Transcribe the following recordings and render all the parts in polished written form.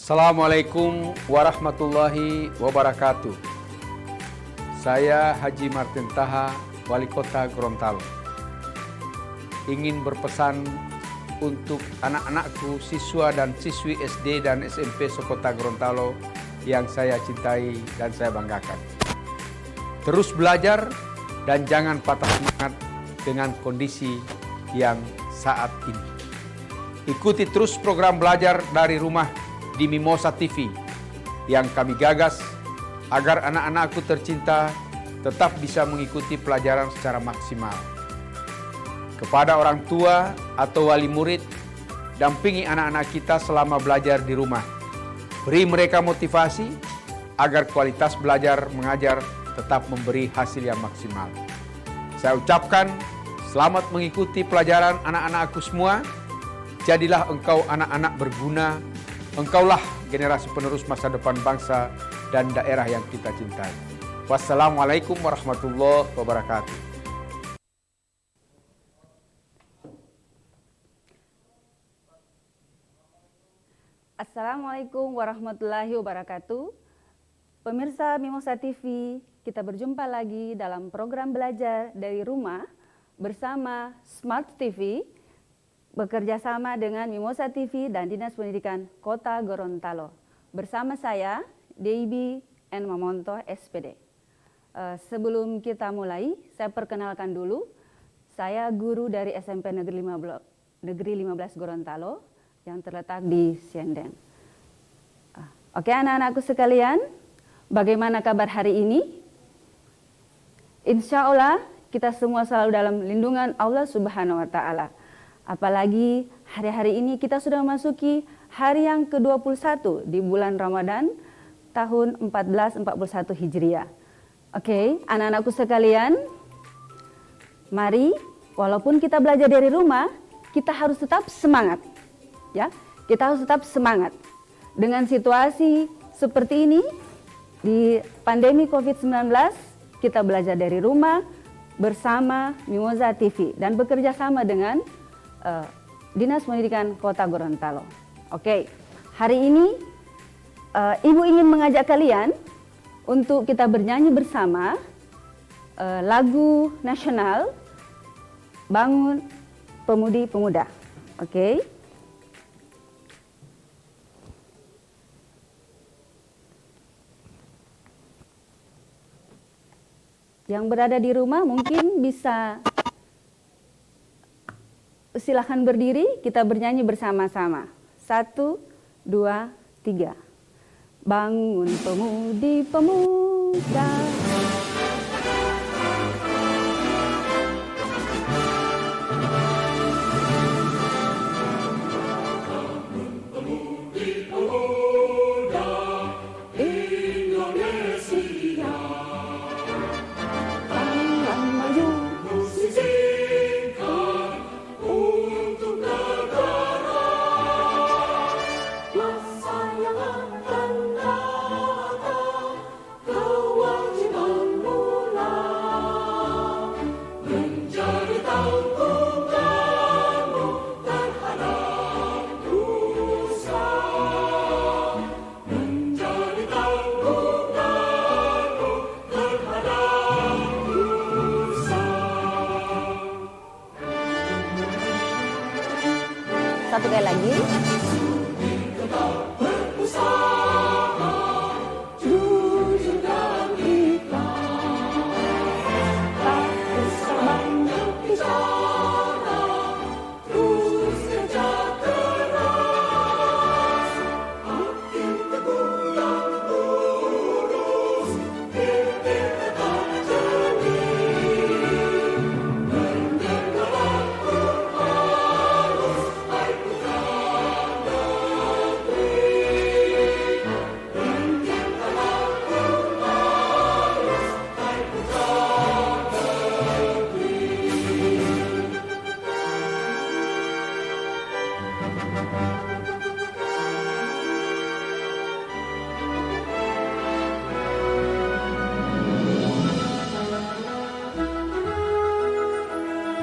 Assalamualaikum warahmatullahi wabarakatuh. Saya Haji Martin Taha, Wali Kota Gorontalo. Ingin berpesan untuk anak-anakku, siswa dan siswi SD dan SMP sekota Gorontalo yang saya cintai dan saya banggakan. Terus belajar dan jangan patah semangat dengan kondisi yang saat ini. Ikuti terus program belajar dari rumah di Mimosa TV yang kami gagas agar anak-anakku tercinta tetap bisa mengikuti pelajaran secara maksimal. Kepada orang tua atau wali murid, dampingi anak-anak kita selama belajar di rumah. Beri mereka motivasi agar kualitas belajar mengajar tetap memberi hasil yang maksimal. Saya ucapkan selamat mengikuti pelajaran anak-anakku semua. Jadilah engkau anak-anak berguna. Engkaulah generasi penerus masa depan bangsa dan daerah yang kita cintai. Wassalamualaikum warahmatullahi wabarakatuh. Assalamualaikum warahmatullahi wabarakatuh. Pemirsa Mimosa TV, kita berjumpa lagi dalam program belajar dari rumah bersama Smart TV, bekerja sama dengan Mimosa TV dan Dinas Pendidikan Kota Gorontalo. Bersama saya, Debbie N. Mamonto, SPD. Sebelum kita mulai, saya perkenalkan dulu. Saya guru dari SMP Negeri 15 Gorontalo yang terletak di Sienden. Oke, anak-anakku sekalian, bagaimana kabar hari ini? Insya Allah kita semua selalu dalam lindungan Allah Subhanahu wa Ta'ala. Apalagi hari-hari ini kita sudah memasuki hari yang ke-21 di bulan Ramadan tahun 1441 Hijriah. Oke, anak-anakku sekalian, mari walaupun kita belajar dari rumah, kita harus tetap semangat. Ya, kita harus tetap semangat. Dengan situasi seperti ini di pandemi COVID-19, kita belajar dari rumah bersama Mimosa TV dan bekerja sama dengan Dinas Pendidikan Kota Gorontalo. Oke, hari ini Ibu ingin mengajak kalian untuk kita bernyanyi bersama lagu nasional Bangun Pemudi Pemuda. Oke. Yang berada di rumah mungkin bisa silakan berdiri, kita bernyanyi bersama-sama. 1, 2, 3. Bangun pemudi pemuda. Satu kali lagi.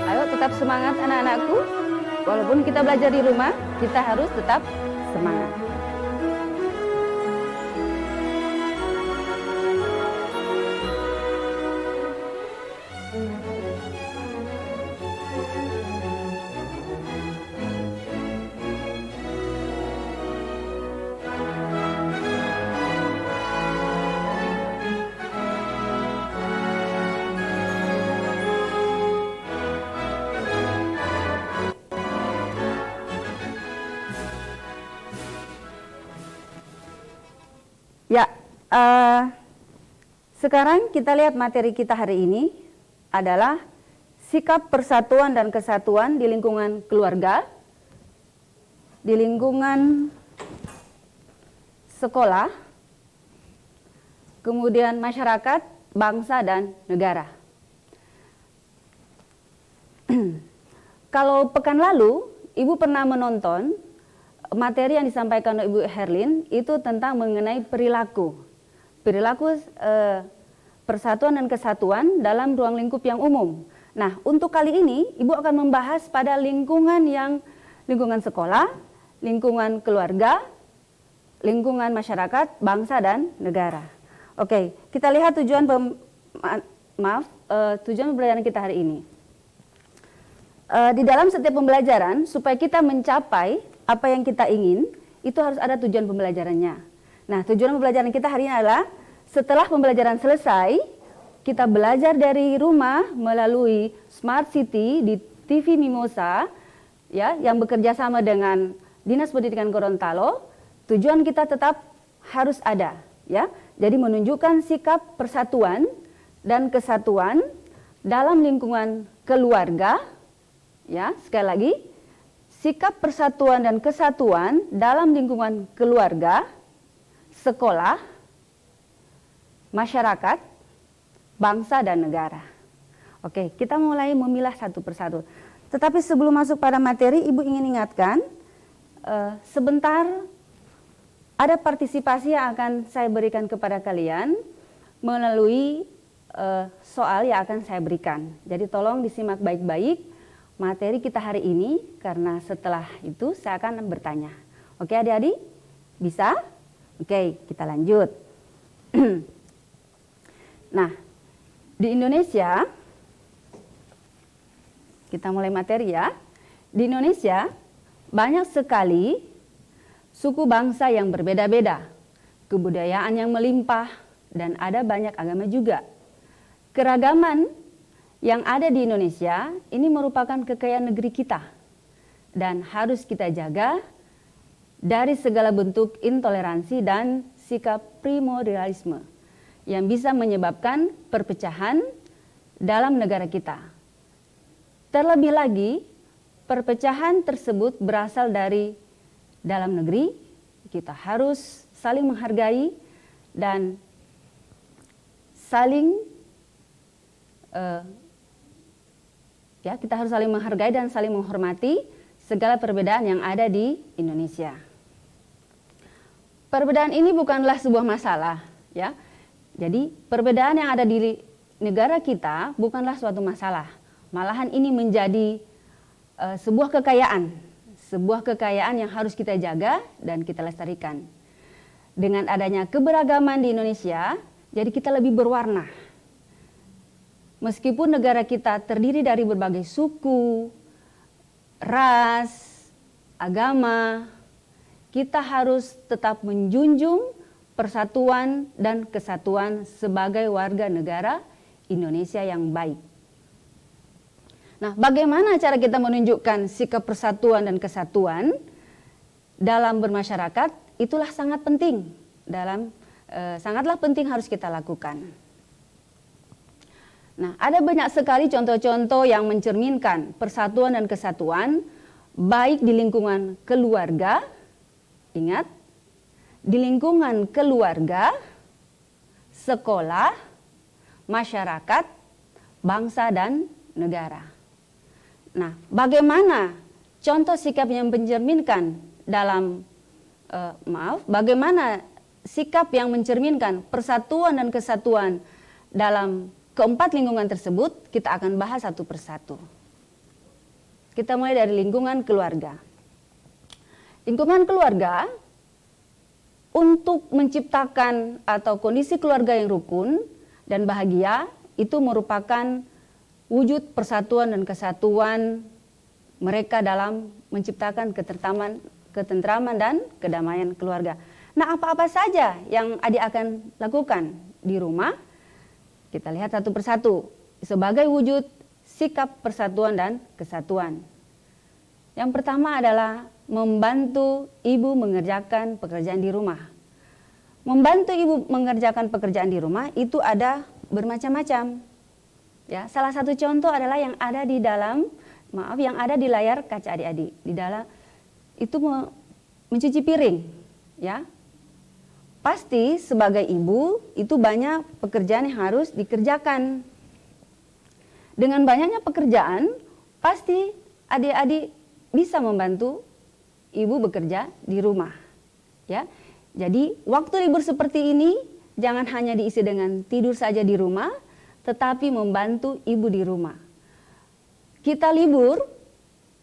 Ayo tetap semangat anak-anakku. Walaupun kita belajar di rumah, kita harus tetap semangat. Ya, sekarang kita lihat materi kita hari ini adalah sikap persatuan dan kesatuan di lingkungan keluarga, di lingkungan sekolah, kemudian masyarakat, bangsa, dan negara. Kalau pekan lalu, Ibu pernah menonton materi yang disampaikan oleh Ibu Herlin itu tentang mengenai perilaku. Perilaku persatuan dan kesatuan dalam ruang lingkup yang umum. Nah, untuk kali ini Ibu akan membahas pada lingkungan sekolah, lingkungan keluarga, lingkungan masyarakat, bangsa, dan negara. Oke, kita lihat tujuan pembelajaran kita hari ini. Di dalam setiap pembelajaran, supaya kita mencapai apa yang kita ingin, itu harus ada tujuan pembelajarannya. Nah, tujuan pembelajaran kita hari ini adalah setelah pembelajaran selesai, kita belajar dari rumah melalui Smart City di TV Mimosa, ya, yang bekerja sama dengan Dinas Pendidikan Gorontalo. Tujuan kita tetap harus ada, ya. Jadi menunjukkan sikap persatuan dan kesatuan dalam lingkungan keluarga. Ya, sekali lagi, sikap persatuan dan kesatuan dalam lingkungan keluarga, sekolah, masyarakat, bangsa, dan negara. Oke, kita mulai memilah satu persatu. Tetapi sebelum masuk pada materi, Ibu ingin ingatkan, sebentar ada partisipasi yang akan saya berikan kepada kalian melalui soal yang akan saya berikan. Jadi tolong disimak baik-baik materi kita hari ini, karena setelah itu saya akan bertanya. Oke adik-adik? Bisa? Oke, kita lanjut. Nah, di Indonesia, kita mulai materi ya. Di Indonesia, banyak sekali suku bangsa yang berbeda-beda, kebudayaan yang melimpah, dan ada banyak agama juga. Keragaman yang ada di Indonesia ini merupakan kekayaan negeri kita dan harus kita jaga dari segala bentuk intoleransi dan sikap primordialisme yang bisa menyebabkan perpecahan dalam negara kita. Terlebih lagi, perpecahan tersebut berasal dari dalam negeri. Kita harus saling menghargai dan kita harus saling menghargai dan saling menghormati segala perbedaan yang ada di Indonesia. Perbedaan ini bukanlah sebuah masalah, ya. Jadi perbedaan yang ada di negara kita bukanlah suatu masalah. Malahan ini menjadi sebuah kekayaan yang harus kita jaga dan kita lestarikan. Dengan adanya keberagaman di Indonesia, jadi kita lebih berwarna. Meskipun negara kita terdiri dari berbagai suku, ras, agama, kita harus tetap menjunjung persatuan dan kesatuan sebagai warga negara Indonesia yang baik. Nah, bagaimana cara kita menunjukkan sikap persatuan dan kesatuan dalam bermasyarakat? Itulah sangat penting, sangatlah penting harus kita lakukan. Nah, ada banyak sekali contoh-contoh yang mencerminkan persatuan dan kesatuan, baik di lingkungan keluarga, ingat, di lingkungan keluarga, sekolah, masyarakat, bangsa, dan negara. Nah, bagaimana contoh sikap yang mencerminkan bagaimana sikap yang mencerminkan persatuan dan kesatuan dalam keempat lingkungan tersebut, kita akan bahas satu persatu. Kita mulai dari lingkungan keluarga. Lingkungan keluarga, untuk menciptakan atau kondisi keluarga yang rukun dan bahagia, itu merupakan wujud persatuan dan kesatuan mereka dalam menciptakan ketentraman dan kedamaian keluarga. Nah, apa-apa saja yang adik akan lakukan di rumah, kita lihat satu persatu sebagai wujud sikap persatuan dan kesatuan. Yang pertama adalah membantu ibu mengerjakan pekerjaan di rumah. Membantu ibu mengerjakan pekerjaan di rumah itu ada bermacam-macam. Ya, salah satu contoh adalah yang ada di dalam, yang ada di layar kaca adik-adik. Di dalam itu mencuci piring, ya. Pasti sebagai ibu itu banyak pekerjaan yang harus dikerjakan. Dengan banyaknya pekerjaan, pasti adik-adik bisa membantu ibu bekerja di rumah, ya. Jadi waktu libur seperti ini jangan hanya diisi dengan tidur saja di rumah, tetapi membantu ibu di rumah. Kita libur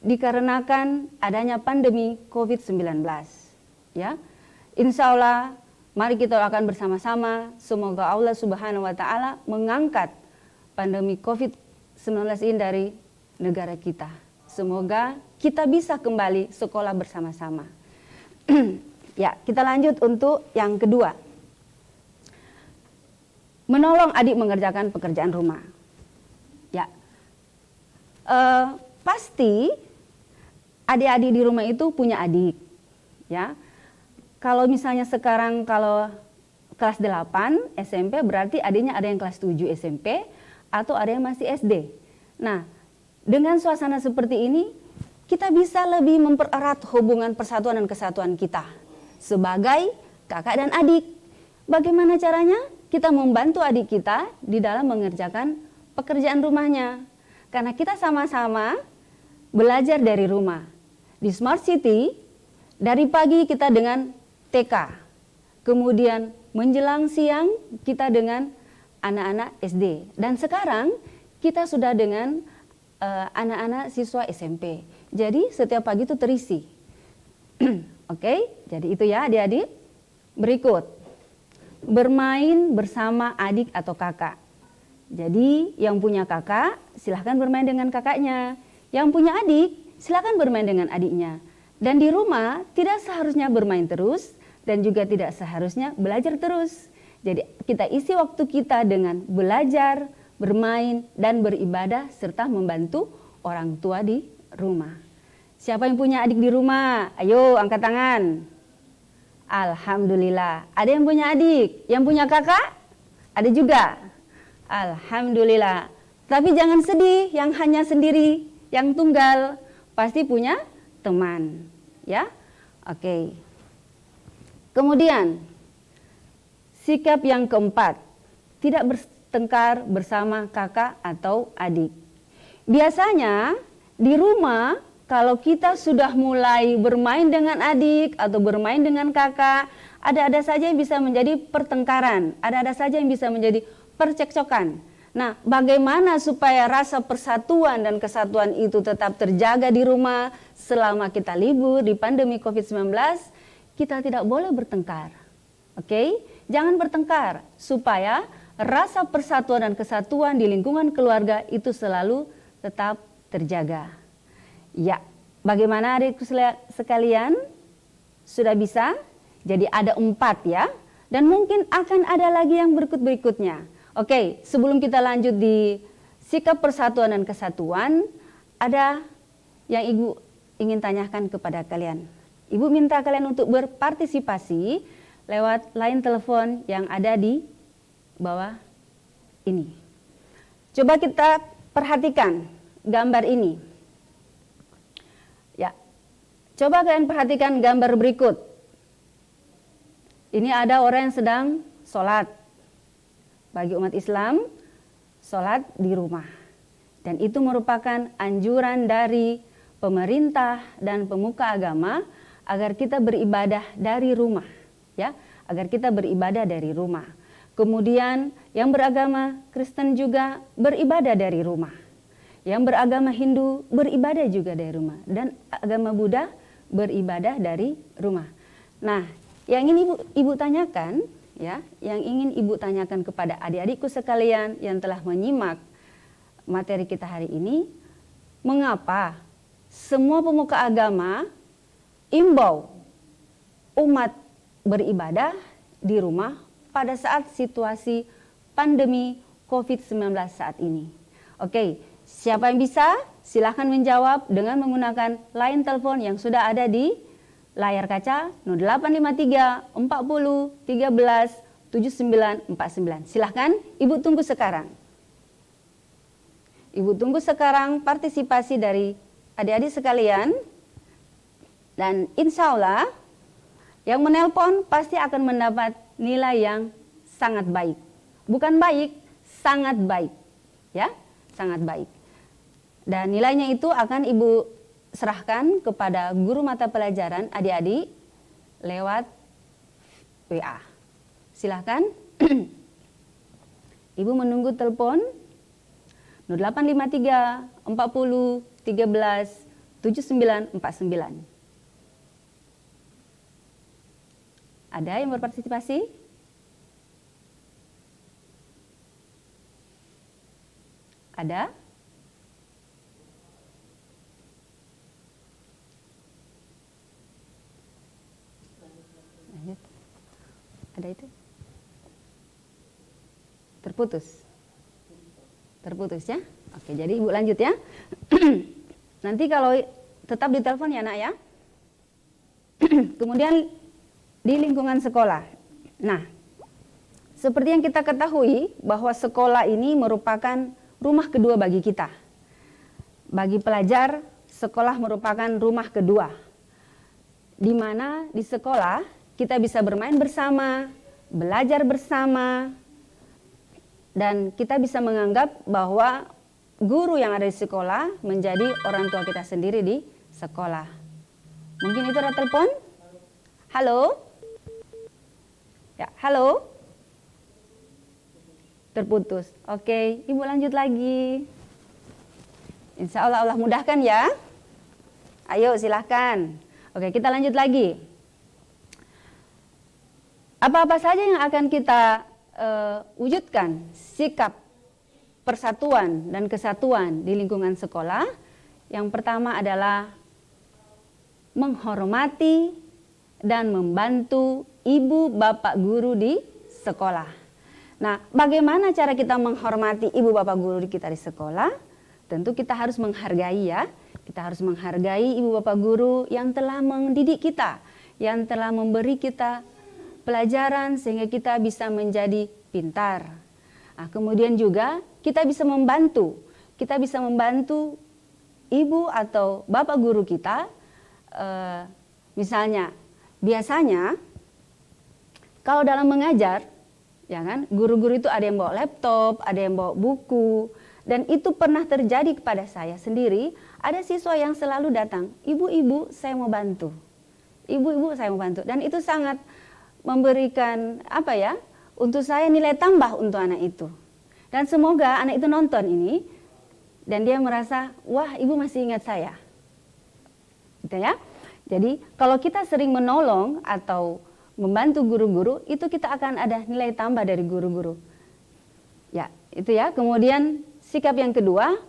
dikarenakan adanya pandemi COVID-19, ya. Insya Allah mari kita akan bersama-sama, semoga Allah Subhanahu wa Ta'ala mengangkat pandemi COVID-19 ini dari negara kita. Semoga kita bisa kembali sekolah bersama-sama. Ya, kita lanjut untuk yang kedua. Menolong adik mengerjakan pekerjaan rumah. Ya, pasti adik-adik di rumah itu punya adik. Ya, kalau misalnya sekarang kalau kelas 8 SMP berarti adiknya ada yang kelas 7 SMP atau ada yang masih SD. Nah, dengan suasana seperti ini kita bisa lebih mempererat hubungan persatuan dan kesatuan kita sebagai kakak dan adik. Bagaimana caranya? Kita membantu adik kita di dalam mengerjakan pekerjaan rumahnya. Karena kita sama-sama belajar dari rumah. Di Smart City, dari pagi kita dengan TK. Kemudian menjelang siang kita dengan anak-anak SD. Dan sekarang kita sudah dengan anak-anak siswa SMP. Jadi setiap pagi itu terisi. Oke, jadi itu ya adik-adik. Berikut, bermain bersama adik atau kakak. Jadi yang punya kakak silahkan bermain dengan kakaknya. Yang punya adik silahkan bermain dengan adiknya. Dan di rumah tidak seharusnya bermain terus dan juga tidak seharusnya belajar terus. Jadi kita isi waktu kita dengan belajar, bermain, dan beribadah serta membantu orang tua di rumah. Siapa yang punya adik di rumah? Ayo angkat tangan. Alhamdulillah. Ada yang punya adik? Yang punya kakak? Ada juga. Alhamdulillah. Tapi jangan sedih yang hanya sendiri, yang tunggal. Pasti punya teman. Ya, oke. Kemudian, sikap yang keempat. Tidak bertengkar bersama kakak atau adik. Biasanya di rumah kalau kita sudah mulai bermain dengan adik atau bermain dengan kakak, ada-ada saja yang bisa menjadi pertengkaran, ada-ada saja yang bisa menjadi percekcokan. Nah, bagaimana supaya rasa persatuan dan kesatuan itu tetap terjaga di rumah selama kita libur di pandemi COVID-19? Kita tidak boleh bertengkar. Oke? Jangan bertengkar supaya rasa persatuan dan kesatuan di lingkungan keluarga itu selalu tetap terjaga. Ya, bagaimana adikku sekalian? Sudah bisa? Jadi ada 4 ya. Dan mungkin akan ada lagi yang berikut-berikutnya. Oke, sebelum kita lanjut di sikap persatuan dan kesatuan, ada yang Ibu ingin tanyakan kepada kalian. Ibu minta kalian untuk berpartisipasi lewat line telepon yang ada di bawah ini. Coba kita perhatikan gambar ini. Ya, coba kalian perhatikan gambar berikut. Ini ada orang yang sedang sholat. Bagi umat Islam, sholat di rumah. Dan itu merupakan anjuran dari pemerintah dan pemuka agama agar kita beribadah dari rumah. Ya, agar kita beribadah dari rumah. Kemudian yang beragama Kristen juga beribadah dari rumah. Yang beragama Hindu beribadah juga dari rumah. Dan agama Buddha beribadah dari rumah. Nah, yang ingin Ibu tanyakan, ya, yang ingin Ibu tanyakan kepada adik-adikku sekalian yang telah menyimak materi kita hari ini, mengapa semua pemuka agama imbau umat beribadah di rumah pada saat situasi pandemi COVID-19 saat ini? Oke, siapa yang bisa? Silahkan menjawab dengan menggunakan line telepon yang sudah ada di layar kaca 0853 40 13 7949. Silahkan, Ibu tunggu sekarang. Ibu tunggu sekarang partisipasi dari adik-adik sekalian. Dan insya Allah yang menelpon pasti akan mendapat nilai yang sangat baik. Bukan baik, sangat baik. Ya, sangat baik. Dan nilainya itu akan Ibu serahkan kepada guru mata pelajaran adik-adik lewat WA. Silahkan. Ibu menunggu telepon 0853 40 13 7949. Ada yang berpartisipasi? Ada? Lanjut. Ada itu? Terputus? Terputus ya? Oke, jadi Ibu lanjut ya. Nanti kalau tetap ditelepon ya nak ya. Kemudian di lingkungan sekolah. Nah, seperti yang kita ketahui bahwa sekolah ini merupakan rumah kedua bagi kita. Bagi pelajar, sekolah merupakan rumah kedua. Di mana di sekolah kita bisa bermain bersama, belajar bersama, dan kita bisa menganggap bahwa guru yang ada di sekolah menjadi orang tua kita sendiri di sekolah. Mungkin itu ada telepon? Halo? Ya, halo? Terputus. Oke, Ibu lanjut lagi. Insya Allah Allah mudahkan ya. Ayo silahkan. Oke, kita lanjut lagi. Apa-apa saja yang akan kita wujudkan sikap persatuan dan kesatuan di lingkungan sekolah? Yang pertama adalah menghormati dan membantu ibu bapak guru di sekolah. Nah, bagaimana cara kita menghormati ibu bapak guru kita di sekolah? Tentu kita harus menghargai ya. Kita harus menghargai ibu bapak guru yang telah mendidik kita, yang telah memberi kita pelajaran sehingga kita bisa menjadi pintar. Nah, kemudian juga kita bisa membantu ibu atau bapak guru kita. Misalnya, biasanya kalau dalam mengajar, ya kan, guru-guru itu ada yang bawa laptop, ada yang bawa buku, dan itu pernah terjadi kepada saya sendiri. Ada siswa yang selalu datang, ibu-ibu saya mau bantu, ibu-ibu saya mau bantu, dan itu sangat memberikan untuk saya nilai tambah untuk anak itu. Dan semoga anak itu nonton ini dan dia merasa, wah ibu masih ingat saya, gitu ya. Jadi kalau kita sering menolong atau membantu guru-guru, itu kita akan ada nilai tambah dari guru-guru. Ya, itu ya. Kemudian sikap yang kedua,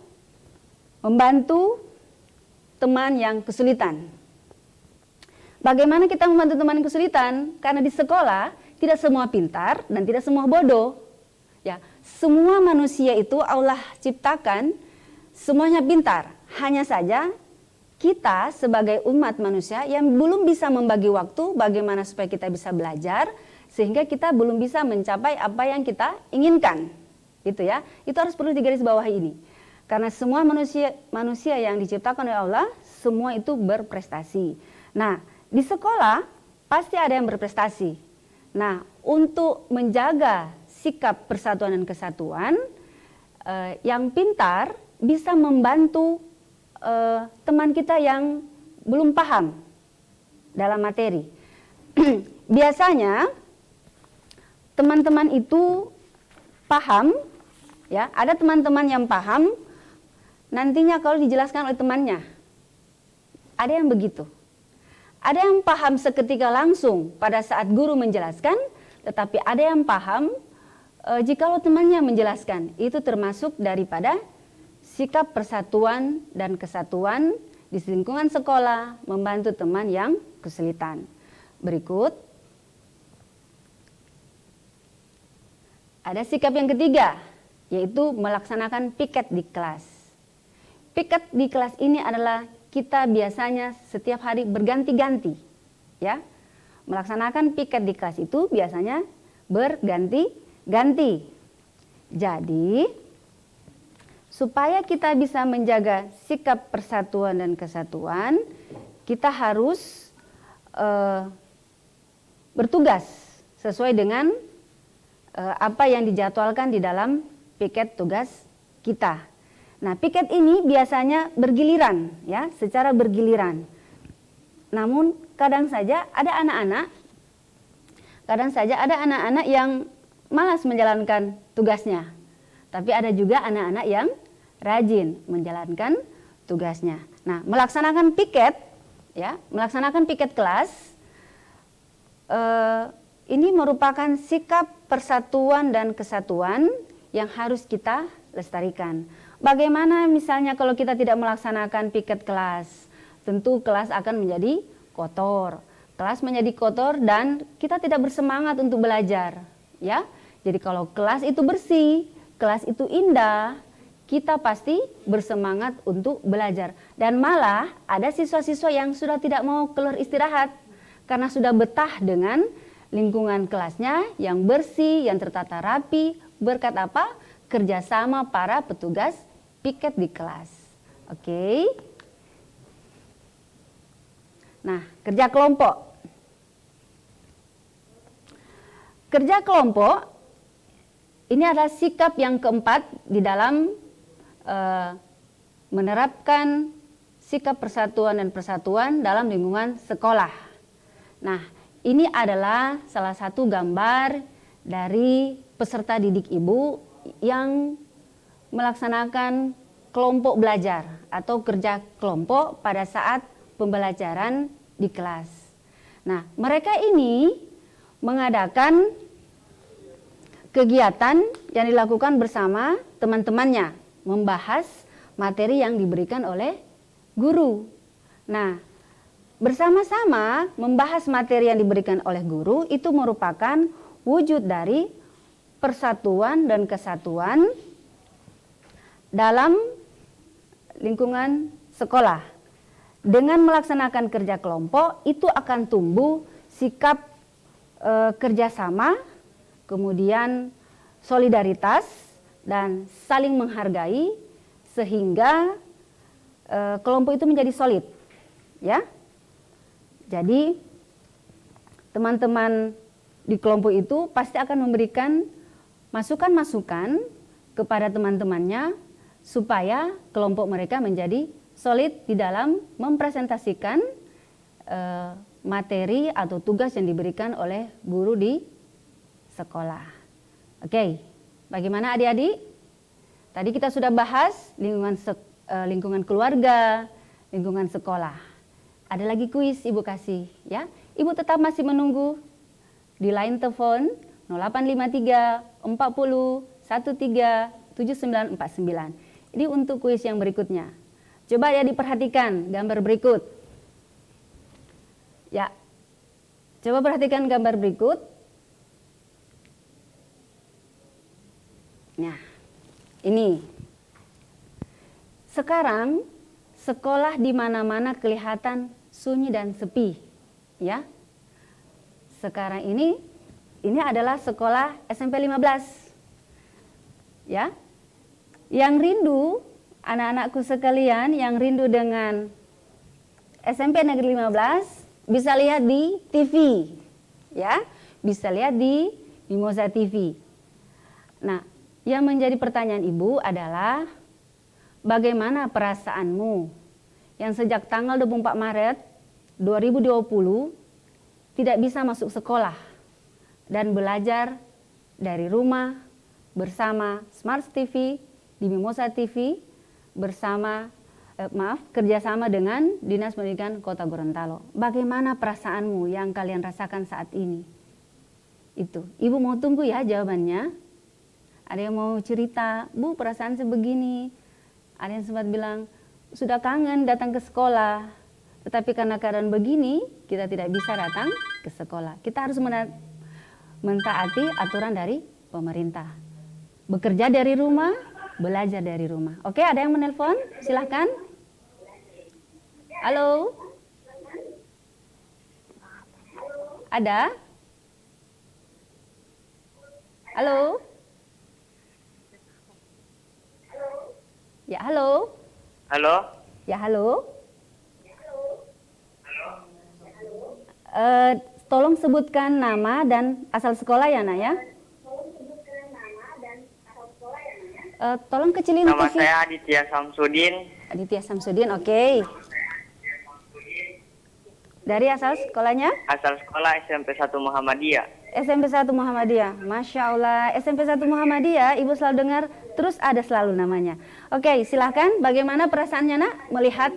membantu teman yang kesulitan. Bagaimana kita membantu teman yang kesulitan? Karena di sekolah tidak semua pintar dan tidak semua bodoh. Ya, semua manusia itu Allah ciptakan semuanya pintar. Hanya saja kita sebagai umat manusia yang belum bisa membagi waktu bagaimana supaya kita bisa belajar, sehingga kita belum bisa mencapai apa yang kita inginkan. Itu ya. Itu harus perlu digarisbawahi ini. Karena semua manusia yang diciptakan oleh Allah, semua itu berprestasi. Nah, di sekolah pasti ada yang berprestasi. Nah, untuk menjaga sikap persatuan dan kesatuan, yang pintar bisa membantu teman kita yang belum paham dalam materi. Biasanya teman-teman itu paham, ya. Ada teman-teman yang paham, nantinya kalau dijelaskan oleh temannya, ada yang begitu. Ada yang paham seketika langsung pada saat guru menjelaskan, tetapi ada yang paham jikalau temannya menjelaskan. Itu termasuk daripada sikap persatuan dan kesatuan di lingkungan sekolah, membantu teman yang kesulitan. Berikut, ada sikap yang ketiga, yaitu melaksanakan piket di kelas. Piket di kelas ini adalah kita biasanya setiap hari berganti-ganti. ya. Melaksanakan piket di kelas itu biasanya berganti-ganti. Jadi, supaya kita bisa menjaga sikap persatuan dan kesatuan, kita harus bertugas sesuai dengan apa yang dijadwalkan di dalam piket tugas kita. Nah, piket ini biasanya bergiliran, ya, secara bergiliran. Namun kadang saja ada anak-anak yang malas menjalankan tugasnya. Tapi ada juga anak-anak yang rajin menjalankan tugasnya. Nah, melaksanakan piket kelas ini merupakan sikap persatuan dan kesatuan yang harus kita lestarikan. Bagaimana misalnya kalau kita tidak melaksanakan piket kelas? Tentu kelas akan menjadi kotor. Kelas menjadi kotor dan kita tidak bersemangat untuk belajar, ya. Jadi kalau kelas itu bersih, kelas itu indah, kita pasti bersemangat untuk belajar. Dan malah ada siswa-siswa yang sudah tidak mau keluar istirahat karena sudah betah dengan lingkungan kelasnya yang bersih, yang tertata rapi, berkat apa? Kerjasama para petugas piket di kelas. Oke. Nah, kerja kelompok. Kerja kelompok ini adalah sikap yang keempat di dalam menerapkan sikap persatuan dan persatuan dalam lingkungan sekolah. Nah, ini adalah salah satu gambar dari peserta didik ibu yang melaksanakan kelompok belajar atau kerja kelompok pada saat pembelajaran di kelas. Nah, mereka ini mengadakan kegiatan yang dilakukan bersama teman-temannya, membahas materi yang diberikan oleh guru. Nah, bersama-sama membahas materi yang diberikan oleh guru itu merupakan wujud dari persatuan dan kesatuan dalam lingkungan sekolah. Dengan melaksanakan kerja kelompok itu akan tumbuh sikap kerjasama, kemudian solidaritas dan saling menghargai sehingga kelompok itu menjadi solid, ya. Jadi teman-teman di kelompok itu pasti akan memberikan masukan-masukan kepada teman-temannya supaya kelompok mereka menjadi solid di dalam mempresentasikan materi atau tugas yang diberikan oleh guru di sekolah. Oke, bagaimana adik-adik? Tadi kita sudah bahas lingkungan keluarga, lingkungan sekolah. Ada lagi kuis Ibu kasih, ya. Ibu tetap masih menunggu di line telepon 0853 40 13 7949. Ini untuk kuis yang berikutnya. Coba ya diperhatikan gambar berikut. Ya, coba perhatikan gambar berikut. Nah, ini. Sekarang sekolah di mana-mana kelihatan sunyi dan sepi, ya. Sekarang ini adalah sekolah SMP 15. Ya. Yang rindu, anak-anakku sekalian yang rindu dengan SMP Negeri 15 bisa lihat di TV, ya, bisa lihat di Mimosa TV. Nah, yang menjadi pertanyaan ibu adalah bagaimana perasaanmu yang sejak tanggal 24 Maret 2020 tidak bisa masuk sekolah dan belajar dari rumah bersama Smart TV di Mimosa TV bersama kerjasama dengan Dinas Pendidikan Kota Gorontalo. Bagaimana perasaanmu yang kalian rasakan saat ini? Itu, ibu mau tunggu ya jawabannya. Ada yang mau cerita, Bu perasaan sebegini. Ada yang sempat bilang, sudah kangen datang ke sekolah. Tetapi karena keadaan begini, kita tidak bisa datang ke sekolah. Kita harus mentaati aturan dari pemerintah. Bekerja dari rumah, belajar dari rumah. Oke, ada yang menelpon? Silahkan. Halo. Ada? Halo? Ya, halo? Halo, Ya, halo? Tolong sebutkan nama dan asal sekolah ya, Nak ya. Tolong kecilin nama TV. saya Aditya Samsudin. Aditya Samsudin, oke. Dari asal sekolahnya? Asal sekolah SMP 1 Muhammadiyah. SMP 1 Muhammadiyah. Masya Allah, SMP 1 Muhammadiyah, Ibu selalu dengar, terus ada selalu namanya. Oke, silahkan, bagaimana perasaannya, Nak, melihat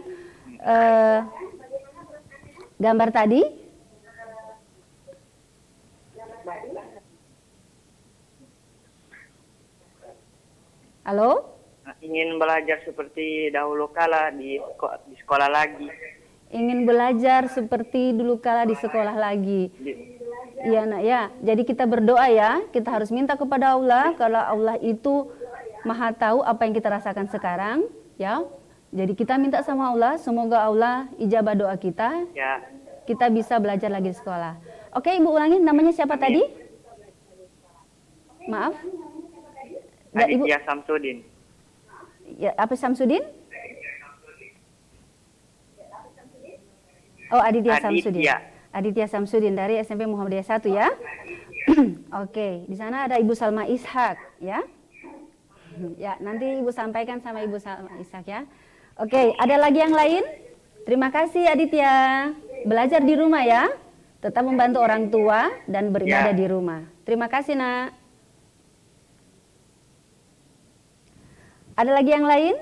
gambar tadi? Halo? Ingin belajar seperti dahulu kala di sekolah lagi. Ingin belajar seperti dulu kala di sekolah lagi. Iya, Nak ya. Jadi kita berdoa ya, kita harus minta kepada Allah kalau Allah itu Maha tahu apa yang kita rasakan sekarang, ya. Jadi kita minta sama Allah, semoga Allah ijabah doa kita. Ya, Kita bisa belajar lagi di sekolah. Oke, Ibu ulangi namanya siapa tadi? Maaf. Ya, Ibu. Aditya Samsudin. Ya, apa Samsudin? Oh, Aditya Samsudin. Aditya Samsudin dari SMP Muhammadiyah 1 ya. Oke, di sana ada Ibu Salma Ishak ya. Ya, nanti Ibu sampaikan sama Ibu Salma Ishak ya. Oke, ada lagi yang lain? Terima kasih Aditya. Belajar di rumah ya. Tetap membantu orang tua dan beribadah di rumah. Terima kasih, Nak. Ada lagi yang lain?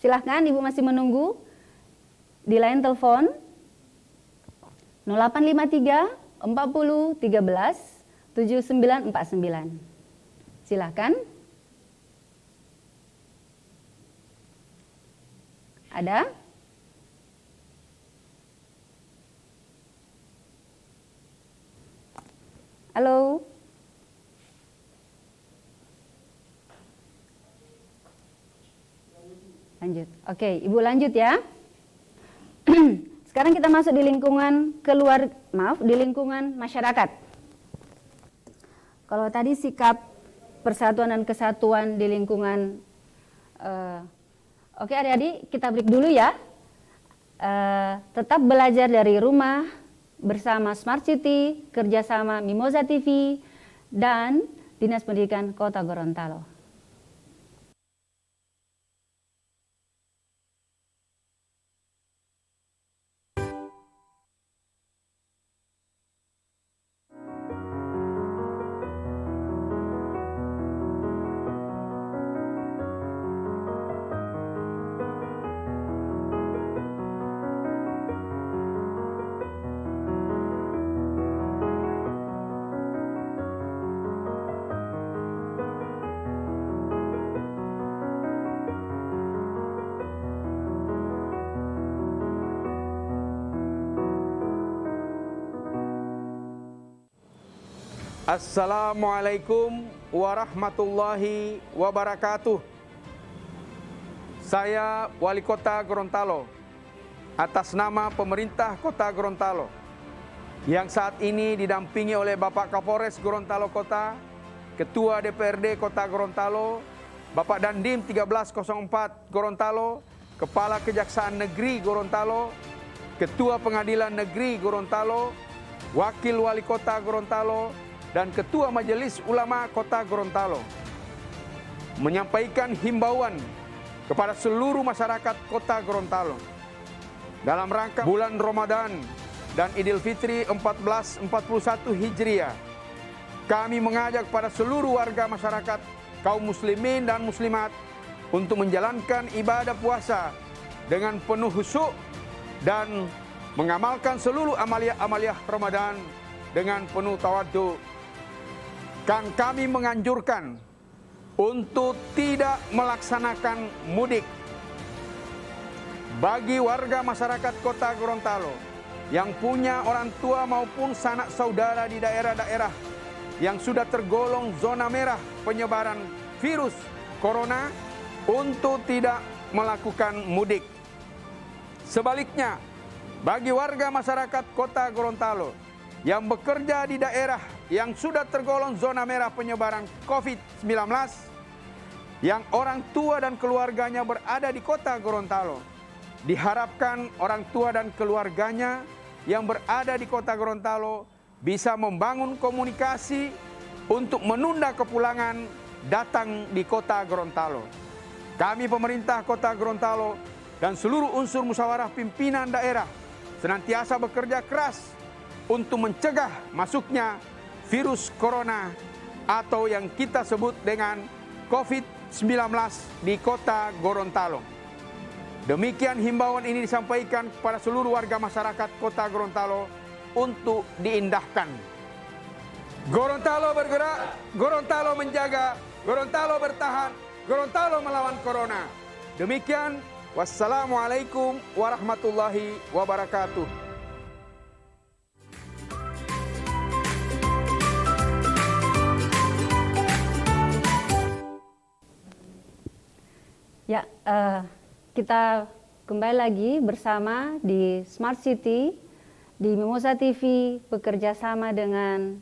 Silahkan, Ibu masih menunggu di line telepon 0853 40 13 7949. Silahkan. Ada? Halo? Lanjut. Oke, Ibu lanjut ya. Sekarang kita masuk di lingkungan di lingkungan masyarakat. Kalau tadi sikap persatuan dan kesatuan di lingkungan, oke adik-adik kita break dulu ya. Tetap belajar dari rumah bersama Smart City, kerjasama Mimosa TV, dan Dinas Pendidikan Kota Gorontalo. Assalamualaikum warahmatullahi wabarakatuh. Saya Wali Kota Gorontalo atas nama pemerintah Kota Gorontalo yang saat ini didampingi oleh Bapak Kapolres Gorontalo Kota, Ketua DPRD Kota Gorontalo, Bapak Dandim 1304 Gorontalo, Kepala Kejaksaan Negeri Gorontalo, Ketua Pengadilan Negeri Gorontalo, Wakil Wali Kota Gorontalo, dan Ketua Majelis Ulama Kota Gorontalo menyampaikan himbauan kepada seluruh masyarakat Kota Gorontalo dalam rangka bulan Ramadan dan Idul Fitri 1441 Hijriah. Kami mengajak pada seluruh warga masyarakat, kaum muslimin dan muslimat untuk menjalankan ibadah puasa dengan penuh khusyuk dan mengamalkan seluruh amaliah Ramadan dengan penuh tawadhu. Kami menganjurkan untuk tidak melaksanakan mudik. Bagi warga masyarakat Kota Gorontalo yang punya orang tua maupun sanak saudara di daerah-daerah yang sudah tergolong zona merah penyebaran virus corona untuk tidak melakukan mudik. Sebaliknya, bagi warga masyarakat Kota Gorontalo yang bekerja di daerah yang sudah tergolong zona merah penyebaran COVID-19, yang orang tua dan keluarganya berada di Kota Gorontalo. Diharapkan orang tua dan keluarganya yang berada di Kota Gorontalo bisa membangun komunikasi untuk menunda kepulangan datang di Kota Gorontalo. Kami pemerintah Kota Gorontalo dan seluruh unsur musyawarah pimpinan daerah senantiasa bekerja keras untuk mencegah masuknya virus corona atau yang kita sebut dengan COVID-19 di Kota Gorontalo. Demikian himbauan ini disampaikan kepada seluruh warga masyarakat Kota Gorontalo untuk diindahkan. Gorontalo bergerak, Gorontalo menjaga, Gorontalo bertahan, Gorontalo melawan corona. Demikian, wassalamualaikum warahmatullahi wabarakatuh. Ya, kita kembali lagi bersama di Smart City, di Mimosa TV, bekerja sama dengan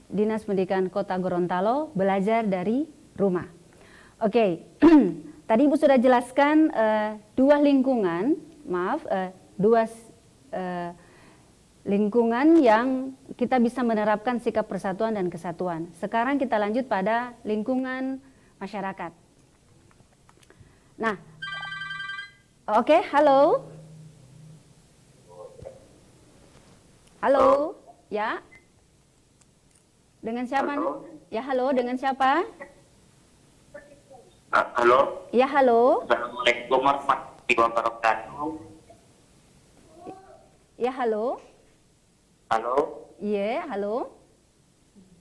Dinas Pendidikan Kota Gorontalo, belajar dari rumah. Oke, tadi Ibu sudah jelaskan dua lingkungan, lingkungan yang kita bisa menerapkan sikap persatuan dan kesatuan. Sekarang kita lanjut pada lingkungan masyarakat. Nah, oke, halo. Halo, ya. Dengan siapa? Halo. Ya, halo, dengan siapa? Halo. Ya, halo. Assalamualaikum warahmatullahi wabarakatuh. Ya, halo. Halo. Iya, halo.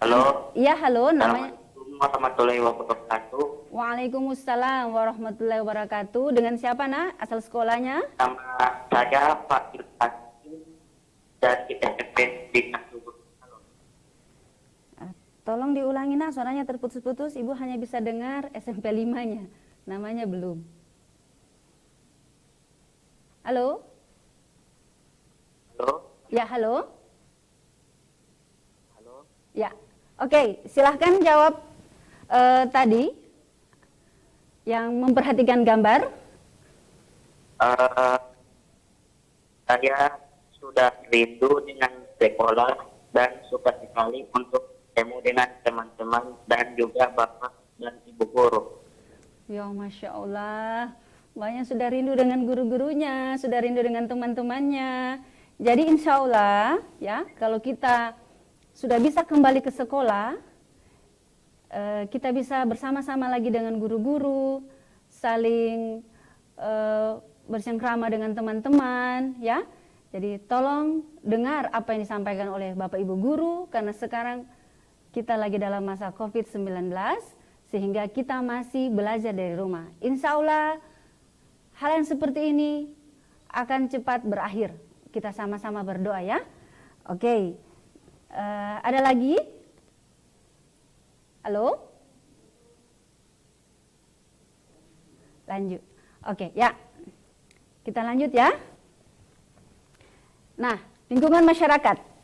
Halo. Iya, halo, namanya. Assalamualaikum warahmatullahi wabarakatuh. Waalaikumsalam warahmatullahi wabarakatuh. Dengan siapa, Nak? Asal sekolahnya? Nama saya Pak Irfan dari SMP Dinas Gorontalo. Tolong diulangi, Nak, suaranya terputus-putus. Ibu hanya bisa dengar SMP 5-nya. Namanya belum. Halo? Halo. Ya, halo? Halo. Ya. Oke, silahkan jawab tadi yang memperhatikan gambar. Saya sudah rindu dengan sekolah dan suka sekali untuk bertemu dengan teman-teman dan juga bapak dan ibu guru. Ya, Masya Allah. Banyak sudah rindu dengan guru-gurunya, sudah rindu dengan teman-temannya. Jadi insya Allah, ya, kalau kita sudah bisa kembali ke sekolah, kita bisa bersama-sama lagi dengan guru-guru, saling bersengkrama dengan teman-teman, ya. Jadi tolong dengar apa yang disampaikan oleh Bapak Ibu guru, karena sekarang kita lagi dalam masa COVID-19, sehingga kita masih belajar dari rumah. Insya Allah hal yang seperti ini akan cepat berakhir. Kita sama-sama berdoa, ya. Oke, ada lagi? Halo? Lanjut. Oke, ya. Kita lanjut, ya. Nah, lingkungan masyarakat.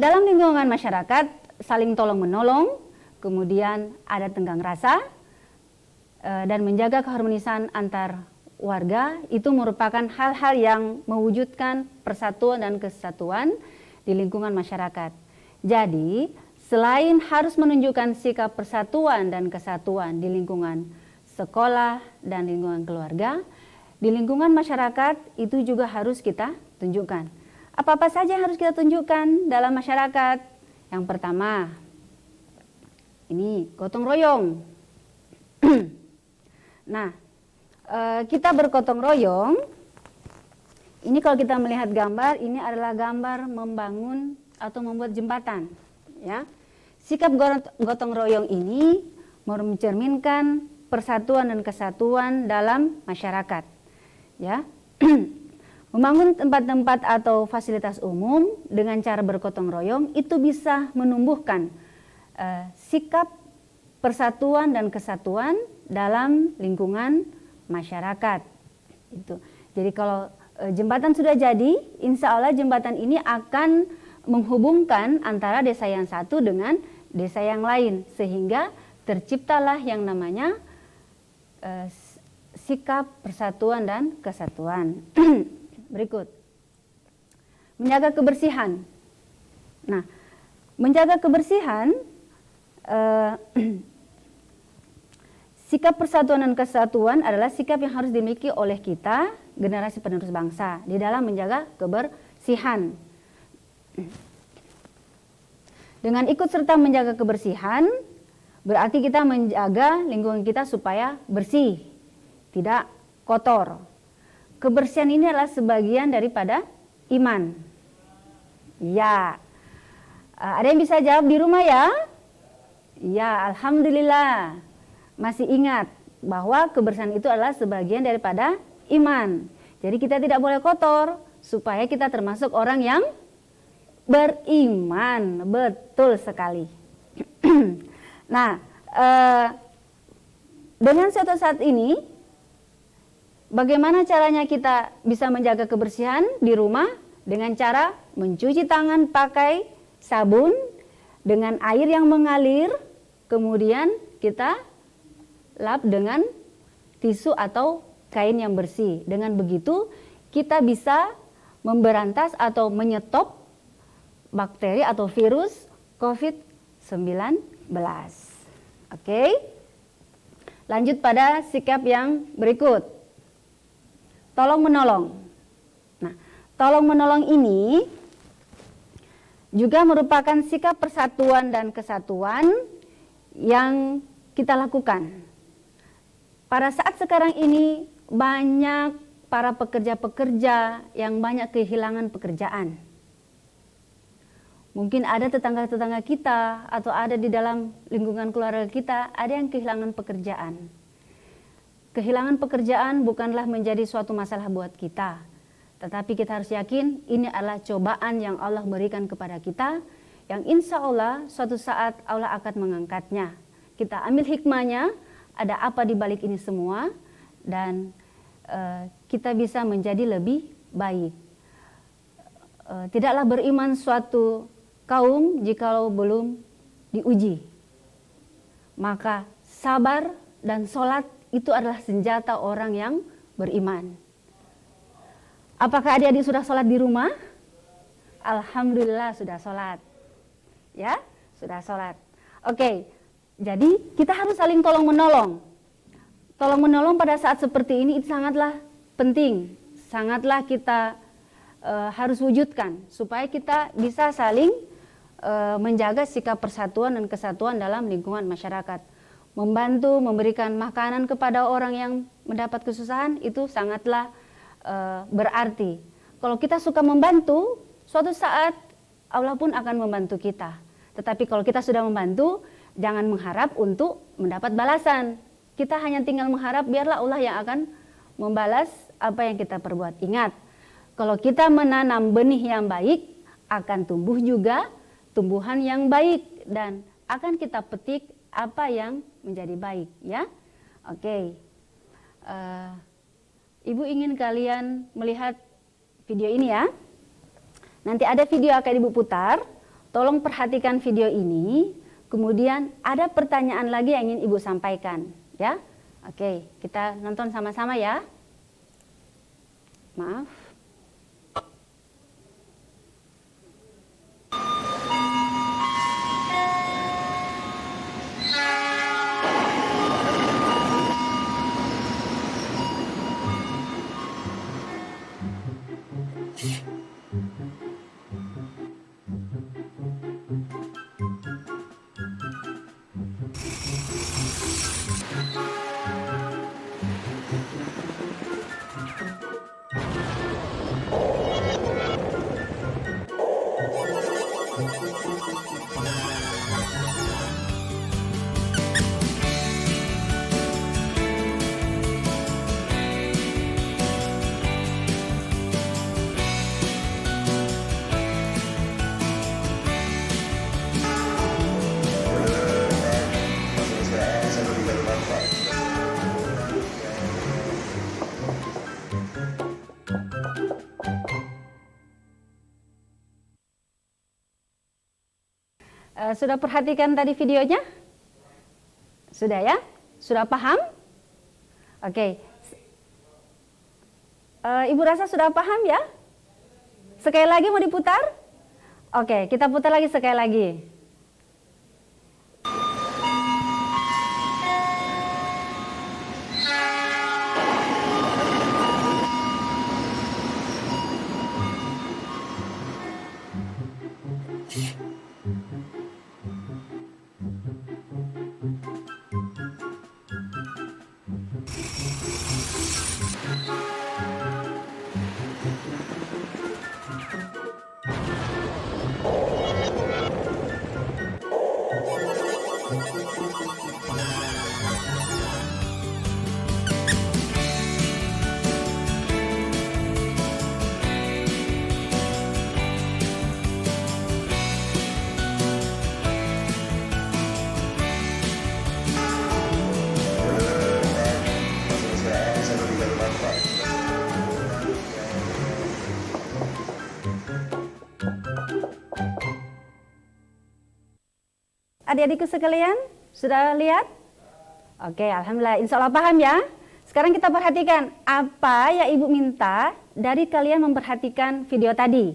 Dalam lingkungan masyarakat, saling tolong-menolong, kemudian ada tenggang rasa, dan menjaga keharmonisan antar warga, itu merupakan hal-hal yang mewujudkan persatuan dan kesatuan di lingkungan masyarakat. Jadi, selain harus menunjukkan sikap persatuan dan kesatuan di lingkungan sekolah dan lingkungan keluarga, di lingkungan masyarakat itu juga harus kita tunjukkan. Apa-apa saja yang harus kita tunjukkan dalam masyarakat? Yang pertama, ini gotong royong. Nah, kita bergotong royong. Ini kalau kita melihat gambar, ini adalah gambar membangun atau membuat jembatan, ya. Sikap gotong royong ini mencerminkan persatuan dan kesatuan dalam masyarakat, ya. Membangun tempat-tempat atau fasilitas umum dengan cara bergotong royong itu bisa menumbuhkan sikap persatuan dan kesatuan dalam lingkungan masyarakat. Itu. Jadi kalau jembatan sudah jadi, insya Allah jembatan ini akan menghubungkan antara desa yang satu dengan desa yang lain, sehingga terciptalah yang namanya sikap persatuan dan kesatuan. Berikut, menjaga kebersihan. Nah, menjaga kebersihan, sikap persatuan dan kesatuan adalah sikap yang harus dimiliki oleh kita, generasi penerus bangsa, di dalam menjaga kebersihan. Dengan ikut serta menjaga kebersihan, berarti kita menjaga lingkungan kita supaya bersih, tidak kotor. Kebersihan ini adalah sebagian daripada iman. Ya, ada yang bisa jawab di rumah ya? Ya, alhamdulillah. Masih ingat bahwa kebersihan itu adalah sebagian daripada iman. Jadi kita tidak boleh kotor supaya kita termasuk orang yang beriman. Betul sekali. Nah, dengan suatu saat ini, bagaimana caranya kita bisa menjaga kebersihan di rumah? Dengan cara mencuci tangan pakai sabun dengan air yang mengalir, kemudian kita lap dengan tisu atau kain yang bersih. Dengan begitu kita bisa memberantas atau menyetop bakteri atau virus COVID-19. Oke. Lanjut pada sikap yang berikut. Tolong menolong. Nah, tolong menolong ini juga merupakan sikap persatuan dan kesatuan yang kita lakukan. Pada saat sekarang ini banyak para pekerja-pekerja yang banyak kehilangan pekerjaan. Mungkin ada tetangga-tetangga kita atau ada di dalam lingkungan keluarga kita ada yang kehilangan pekerjaan. Kehilangan pekerjaan bukanlah menjadi suatu masalah buat kita, tetapi kita harus yakin ini adalah cobaan yang Allah berikan kepada kita, yang insya Allah suatu saat Allah akan mengangkatnya. Kita ambil hikmahnya, ada apa di balik ini semua, dan kita bisa menjadi lebih baik. Tidaklah beriman suatu kaum jikalau belum diuji. Maka sabar dan sholat itu adalah senjata orang yang beriman. Apakah adik-adik sudah sholat di rumah? Alhamdulillah sudah sholat. Ya, sudah sholat. Oke. Jadi kita harus saling tolong menolong. Tolong menolong pada saat seperti ini itu sangatlah penting. Sangatlah kita harus wujudkan supaya kita bisa saling menjaga sikap persatuan dan kesatuan dalam lingkungan masyarakat. Membantu, memberikan makanan kepada orang yang mendapat kesusahan itu sangatlah berarti. Kalau kita suka membantu, suatu saat Allah pun akan membantu kita. Tetapi kalau kita sudah membantu, jangan mengharap untuk mendapat balasan. Kita hanya tinggal mengharap biarlah Allah yang akan membalas apa yang kita perbuat. Ingat, kalau kita menanam benih yang baik, akan tumbuh juga tumbuhan yang baik dan akan kita petik apa yang menjadi baik, ya. Oke. Ibu ingin kalian melihat video ini ya. Nanti ada video akan Ibu putar. Tolong perhatikan video ini. Kemudian ada pertanyaan lagi yang ingin Ibu sampaikan, ya. Oke, kita nonton sama-sama ya. Maaf. Sudah perhatikan tadi videonya? Sudah ya? Sudah paham? Oke. Ibu rasa sudah paham ya? Sekali lagi mau diputar? Oke, kita putar lagi sekali lagi. Adik-adikku sekalian, sudah lihat? Oke, alhamdulillah, insya Allah paham ya. Sekarang kita perhatikan apa yang Ibu minta dari kalian memperhatikan video tadi.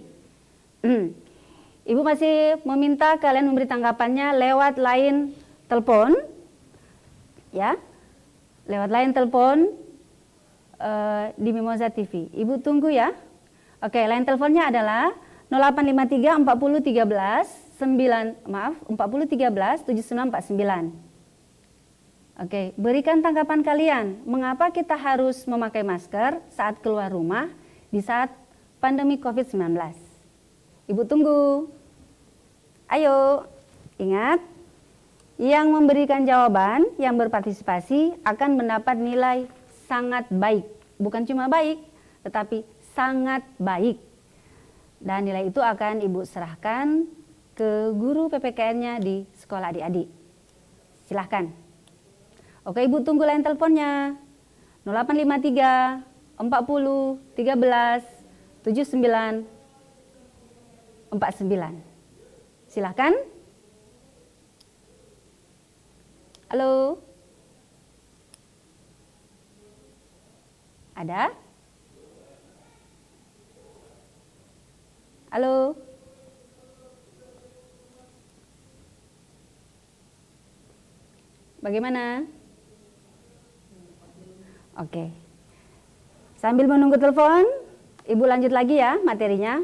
Ibu masih meminta kalian memberi tanggapannya lewat line telepon, ya, lewat line telepon di Mimosa TV. Ibu tunggu ya. Oke, line teleponnya adalah 0853 40 13 7949. Oke, berikan tanggapan kalian. Mengapa kita harus memakai masker saat keluar rumah di saat pandemi COVID-19? Ibu tunggu. Ayo, ingat, yang memberikan jawaban, yang berpartisipasi akan mendapat nilai sangat baik. Bukan cuma baik, tetapi sangat baik. Dan nilai itu akan Ibu serahkan ke guru PPKN-nya di sekolah adik-adik. Silahkan. Oke, Ibu tunggu line teleponnya. 0853 40 13 79 49. Silahkan. Halo. Ada? Halo. Bagaimana? Oke. Sambil menunggu telepon, Ibu lanjut lagi ya materinya.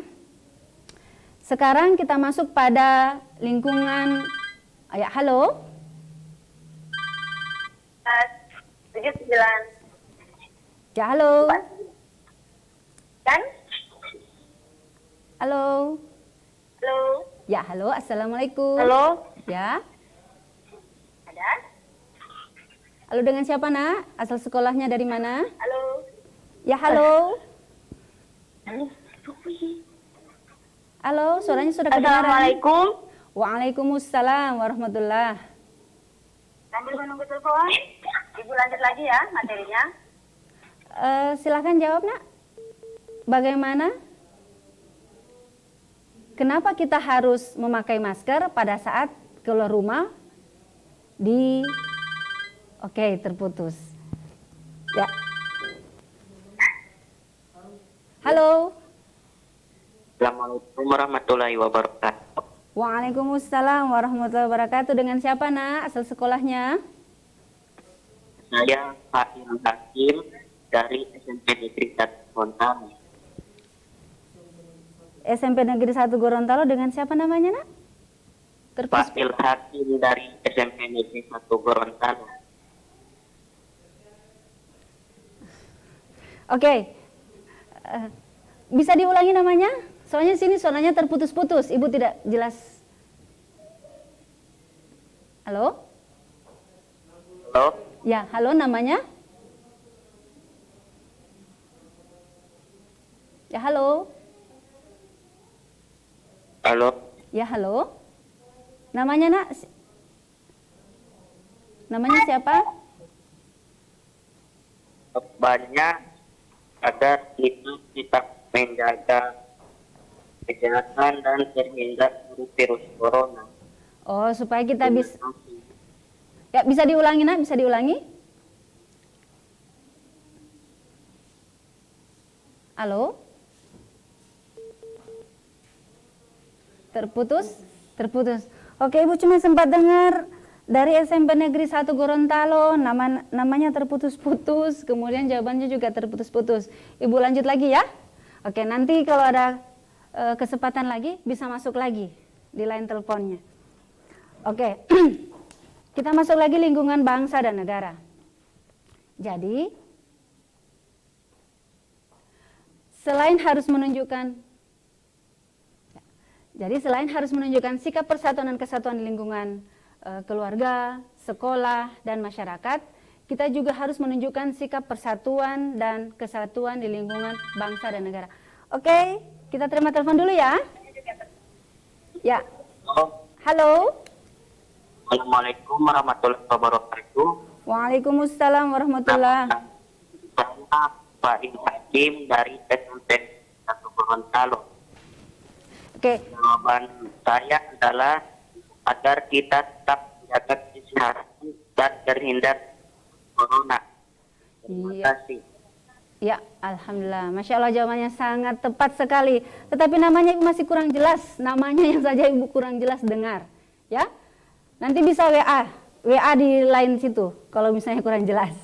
Sekarang kita masuk pada lingkungan. Ya, halo. 79. Ya, halo. Kan? Halo. Halo. Ya, halo. Assalamualaikum. Halo. Ya. Ada? Halo, dengan siapa, Nak? Asal sekolahnya dari mana? Halo. Ya, halo. Halo. Halo, suaranya sudah kedengaran. Assalamualaikum. Waalaikumsalam warahmatullah. Sambil menunggu telepon, Ibu lanjut lagi ya materinya. Silahkan jawab, Nak. Bagaimana? Kenapa kita harus memakai masker pada saat keluar rumah di... Oke, terputus. Ya. Halo. Assalamualaikum warahmatullahi wabarakatuh. Waalaikumsalam warahmatullahi wabarakatuh. Dengan siapa, Nak? Asal sekolahnya? Saya Fahim Hakim dari SMP Negeri 1 Gorontalo. SMP Negeri 1 Gorontalo, dengan siapa namanya, Nak? Fahim Hakim dari SMP Negeri 1 Gorontalo. Oke. Bisa diulangi namanya? Soalnya sini suaranya terputus-putus. Ibu tidak jelas. Halo? Halo, Ya, halo, namanya? Ya, halo. halo. Ya, halo. Namanya, Nak? Namanya siapa? Banyak agar kita menjaga kesehatan dan terhindar dari virus corona. Oh, supaya kita bisa. Ya, bisa diulangi, Nak? Bisa diulangi? Halo? Terputus? Terputus. Oke, Ibu cuma sempat dengar dari SMP Negeri 1 Gorontalo, namanya terputus-putus, kemudian jawabannya juga terputus-putus. Ibu lanjut lagi ya. Oke, nanti kalau ada kesempatan lagi, bisa masuk lagi di line teleponnya. Oke, kita masuk lagi lingkungan bangsa dan negara. Jadi, selain harus menunjukkan sikap persatuan dan kesatuan di lingkungan keluarga, sekolah, dan masyarakat, kita juga harus menunjukkan sikap persatuan dan kesatuan di lingkungan bangsa dan negara. Oke, kita terima telepon dulu ya. Ya. Halo. Assalamualaikum warahmatullahi wabarakatuh. Waalaikumsalam warahmatullahi. Saya Pak Hakim dari SMP 1 Gorontalo. Oke. Jawaban saya adalah agar kita tetap menjaga kesehatan dan terhindar corona. Terima kasih. Ya, alhamdulillah. Masya Allah jawabannya sangat tepat sekali. Tetapi namanya Ibu masih kurang jelas. Namanya yang saja Ibu kurang jelas dengar. Ya, nanti bisa WA di line situ. Kalau misalnya kurang jelas.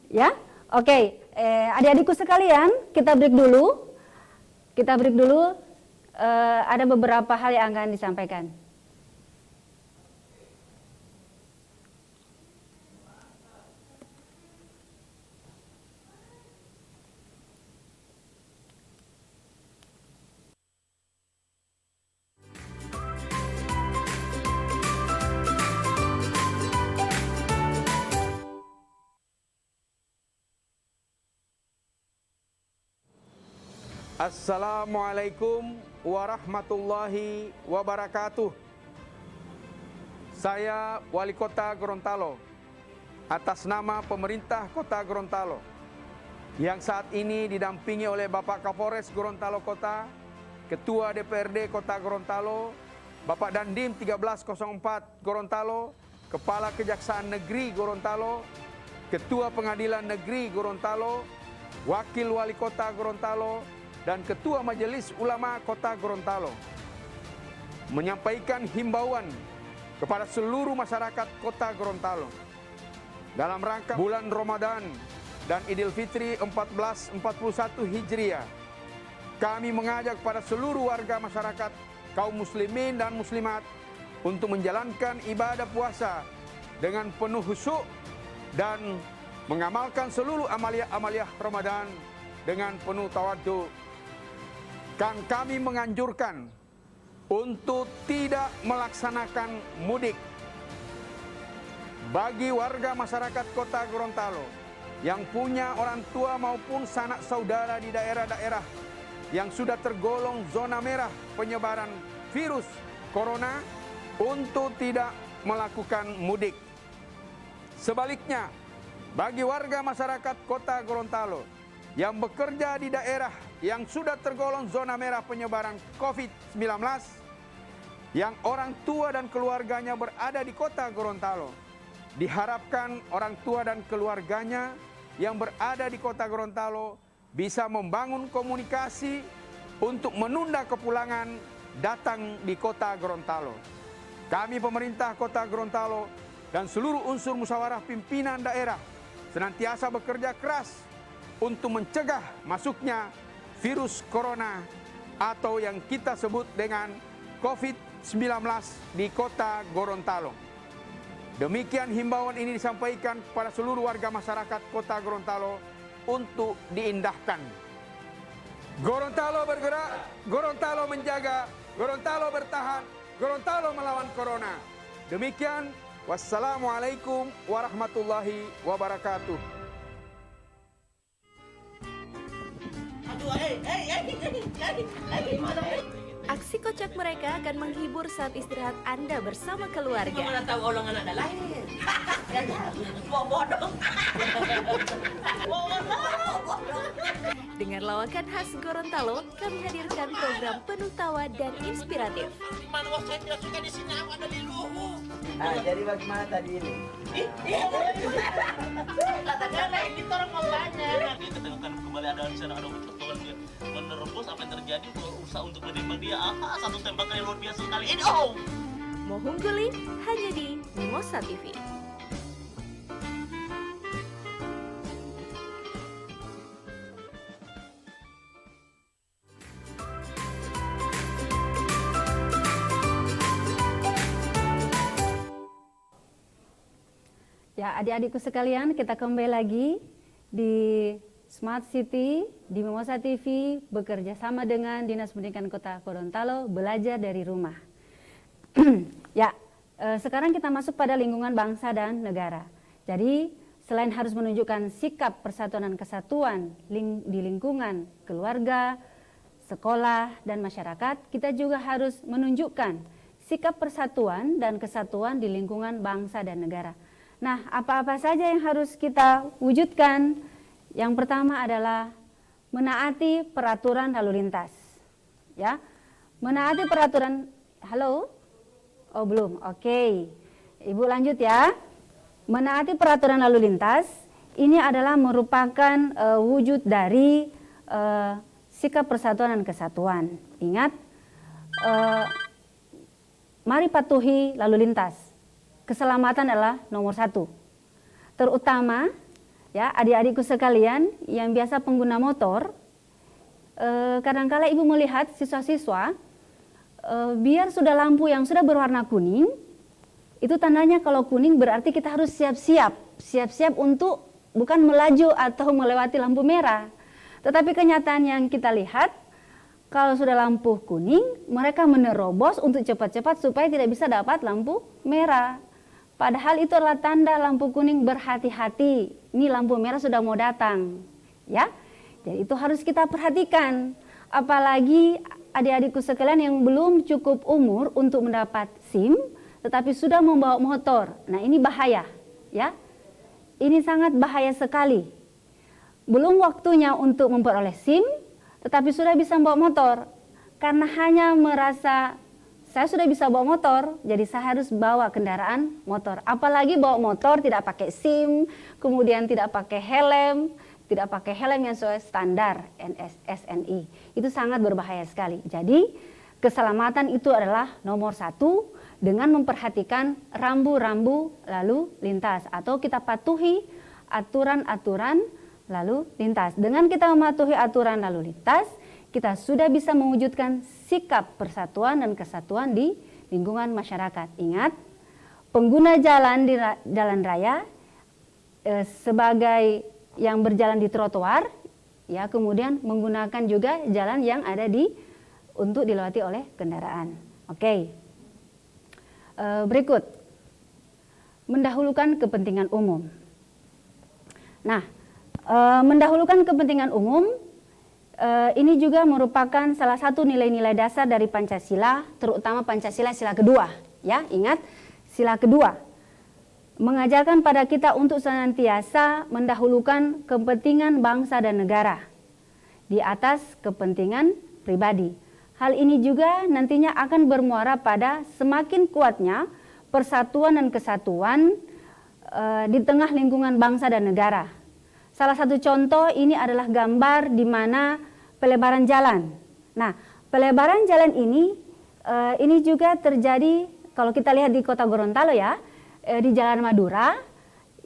Ya, oke. Adik-adikku sekalian, kita break dulu. Ada beberapa hal yang akan disampaikan. Assalamualaikum warahmatullahi wabarakatuh. Saya Wali Kota Gorontalo atas nama pemerintah Kota Gorontalo yang saat ini didampingi oleh Bapak Kapolres Gorontalo Kota, Ketua DPRD Kota Gorontalo, Bapak Dandim 1304 Gorontalo, Kepala Kejaksaan Negeri Gorontalo, Ketua Pengadilan Negeri Gorontalo, Wakil Wali Kota Gorontalo, dan Ketua Majelis Ulama Kota Gorontalo menyampaikan himbauan kepada seluruh masyarakat Kota Gorontalo dalam rangka bulan Ramadan dan Idul Fitri 1441 Hijriah. Kami mengajak kepada seluruh warga masyarakat, kaum muslimin dan muslimat untuk menjalankan ibadah puasa dengan penuh khusyuk dan mengamalkan seluruh amaliah-amaliah Ramadan dengan penuh tawadhu. Kami menganjurkan untuk tidak melaksanakan mudik. Bagi warga masyarakat Kota Gorontalo yang punya orang tua maupun sanak saudara di daerah-daerah yang sudah tergolong zona merah penyebaran virus corona untuk tidak melakukan mudik. Sebaliknya, bagi warga masyarakat Kota Gorontalo yang bekerja di daerah yang sudah tergolong zona merah penyebaran COVID-19, yang orang tua dan keluarganya berada di Kota Gorontalo, diharapkan orang tua dan keluarganya yang berada di Kota Gorontalo bisa membangun komunikasi untuk menunda kepulangan datang di Kota Gorontalo. Kami pemerintah Kota Gorontalo dan seluruh unsur musyawarah pimpinan daerah senantiasa bekerja keras untuk mencegah masuknya virus corona atau yang kita sebut dengan COVID-19 di Kota Gorontalo. Demikian himbauan ini disampaikan kepada seluruh warga masyarakat Kota Gorontalo untuk diindahkan. Gorontalo bergerak, Gorontalo menjaga, Gorontalo bertahan, Gorontalo melawan corona. Demikian, wassalamualaikum warahmatullahi wabarakatuh. Aksi kocak mereka akan menghibur saat istirahat Anda bersama keluarga. Mana tahu orang anak dah lahir. Bodoh. Bodoh. Dengan lawakan khas Gorontalo, kami hadirkan program penuh tawa dan inspiratif. Di mana wah saya tidak suka di sini, aku ada di luhu. Jadi bagaimana tadi ini? Katakan lah ini orang makanya. Dia ketengahkan kembali ada di sana ada pertolongan dia menerobos apa yang terjadi berusaha untuk menembak dia. Satu tembakan yang luar biasa sekali. Ini Mohungguli hanya di Mimosa TV. Ya, adik-adikku sekalian, kita kembali lagi di Smart City di Mimosa TV bekerja sama dengan Dinas Pendidikan Kota Gorontalo, belajar dari rumah. Ya, sekarang kita masuk pada lingkungan bangsa dan negara. Jadi, selain harus menunjukkan sikap persatuan dan kesatuan di lingkungan keluarga, sekolah, dan masyarakat, kita juga harus menunjukkan sikap persatuan dan kesatuan di lingkungan bangsa dan negara. Nah, apa-apa saja yang harus kita wujudkan? Yang pertama adalah menaati peraturan lalu lintas. Ya, menaati peraturan. Halo? Oh, belum. Oke. Ibu lanjut ya. Menaati peraturan lalu lintas ini adalah merupakan wujud dari sikap persatuan dan kesatuan. Ingat, mari patuhi lalu lintas. Keselamatan adalah nomor 1. Terutama ya adik-adikku sekalian yang biasa pengguna motor, kadangkala ibu melihat siswa-siswa biar sudah lampu yang sudah berwarna kuning, itu tandanya kalau kuning berarti kita harus siap-siap untuk bukan melaju atau melewati lampu merah. Tetapi kenyataan yang kita lihat, kalau sudah lampu kuning, mereka menerobos untuk cepat-cepat supaya tidak bisa dapat lampu merah. Padahal itu adalah tanda lampu kuning berhati-hati. Ini lampu merah sudah mau datang, ya. Jadi itu harus kita perhatikan. Apalagi adik-adikku sekalian yang belum cukup umur untuk mendapat SIM, tetapi sudah membawa motor. Nah, ini bahaya, ya. Ini sangat bahaya sekali. Belum waktunya untuk memperoleh SIM, tetapi sudah bisa membawa motor. Karena hanya merasa saya sudah bisa bawa motor, jadi saya harus bawa kendaraan motor. Apalagi bawa motor tidak pakai SIM, kemudian tidak pakai helm yang sesuai standar SNI. Itu sangat berbahaya sekali. Jadi keselamatan itu adalah nomor 1 dengan memperhatikan rambu-rambu lalu lintas atau kita patuhi aturan-aturan lalu lintas. Dengan kita mematuhi aturan lalu lintas, kita sudah bisa mewujudkan sikap persatuan dan kesatuan di lingkungan masyarakat. Ingat, pengguna jalan di jalan raya sebagai yang berjalan di trotoar, ya, kemudian menggunakan juga jalan yang ada untuk dilewati oleh kendaraan. Oke. Berikut, mendahulukan kepentingan umum. Nah, mendahulukan kepentingan umum ini juga merupakan salah satu nilai-nilai dasar dari Pancasila, terutama Pancasila sila kedua. Ya, ingat, sila kedua mengajarkan pada kita untuk senantiasa mendahulukan kepentingan bangsa dan negara di atas kepentingan pribadi. Hal ini juga nantinya akan bermuara pada semakin kuatnya persatuan dan kesatuan di tengah lingkungan bangsa dan negara. Salah satu contoh ini adalah gambar di mana pelebaran jalan. Nah, pelebaran jalan ini juga terjadi kalau kita lihat di Kota Gorontalo ya, di Jalan Madura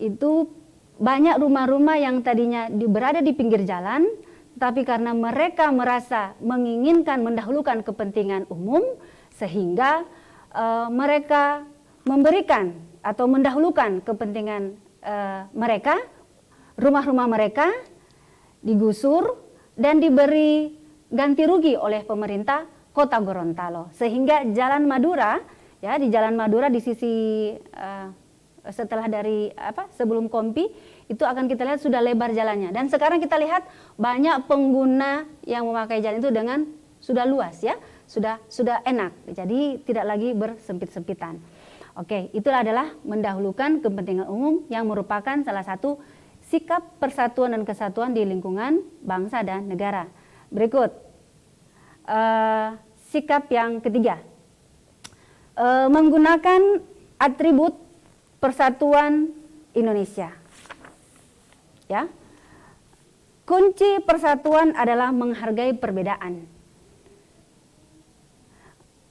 itu banyak rumah-rumah yang tadinya berada di pinggir jalan, tapi karena mereka merasa menginginkan mendahulukan kepentingan umum, sehingga mereka memberikan atau mendahulukan kepentingan mereka. Rumah-rumah mereka digusur dan diberi ganti rugi oleh pemerintah Kota Gorontalo. Sehingga Jalan Madura, ya, di Jalan Madura di sisi setelah dari sebelum Kompi itu akan kita lihat sudah lebar jalannya. Dan sekarang kita lihat banyak pengguna yang memakai jalan itu dengan sudah luas, ya, sudah enak. Jadi tidak lagi bersempit-sempitan. Oke, itulah adalah mendahulukan kepentingan umum yang merupakan salah satu sikap persatuan dan kesatuan di lingkungan bangsa dan negara. Berikut sikap yang ketiga, menggunakan atribut persatuan Indonesia. Ya, kunci persatuan adalah menghargai perbedaan.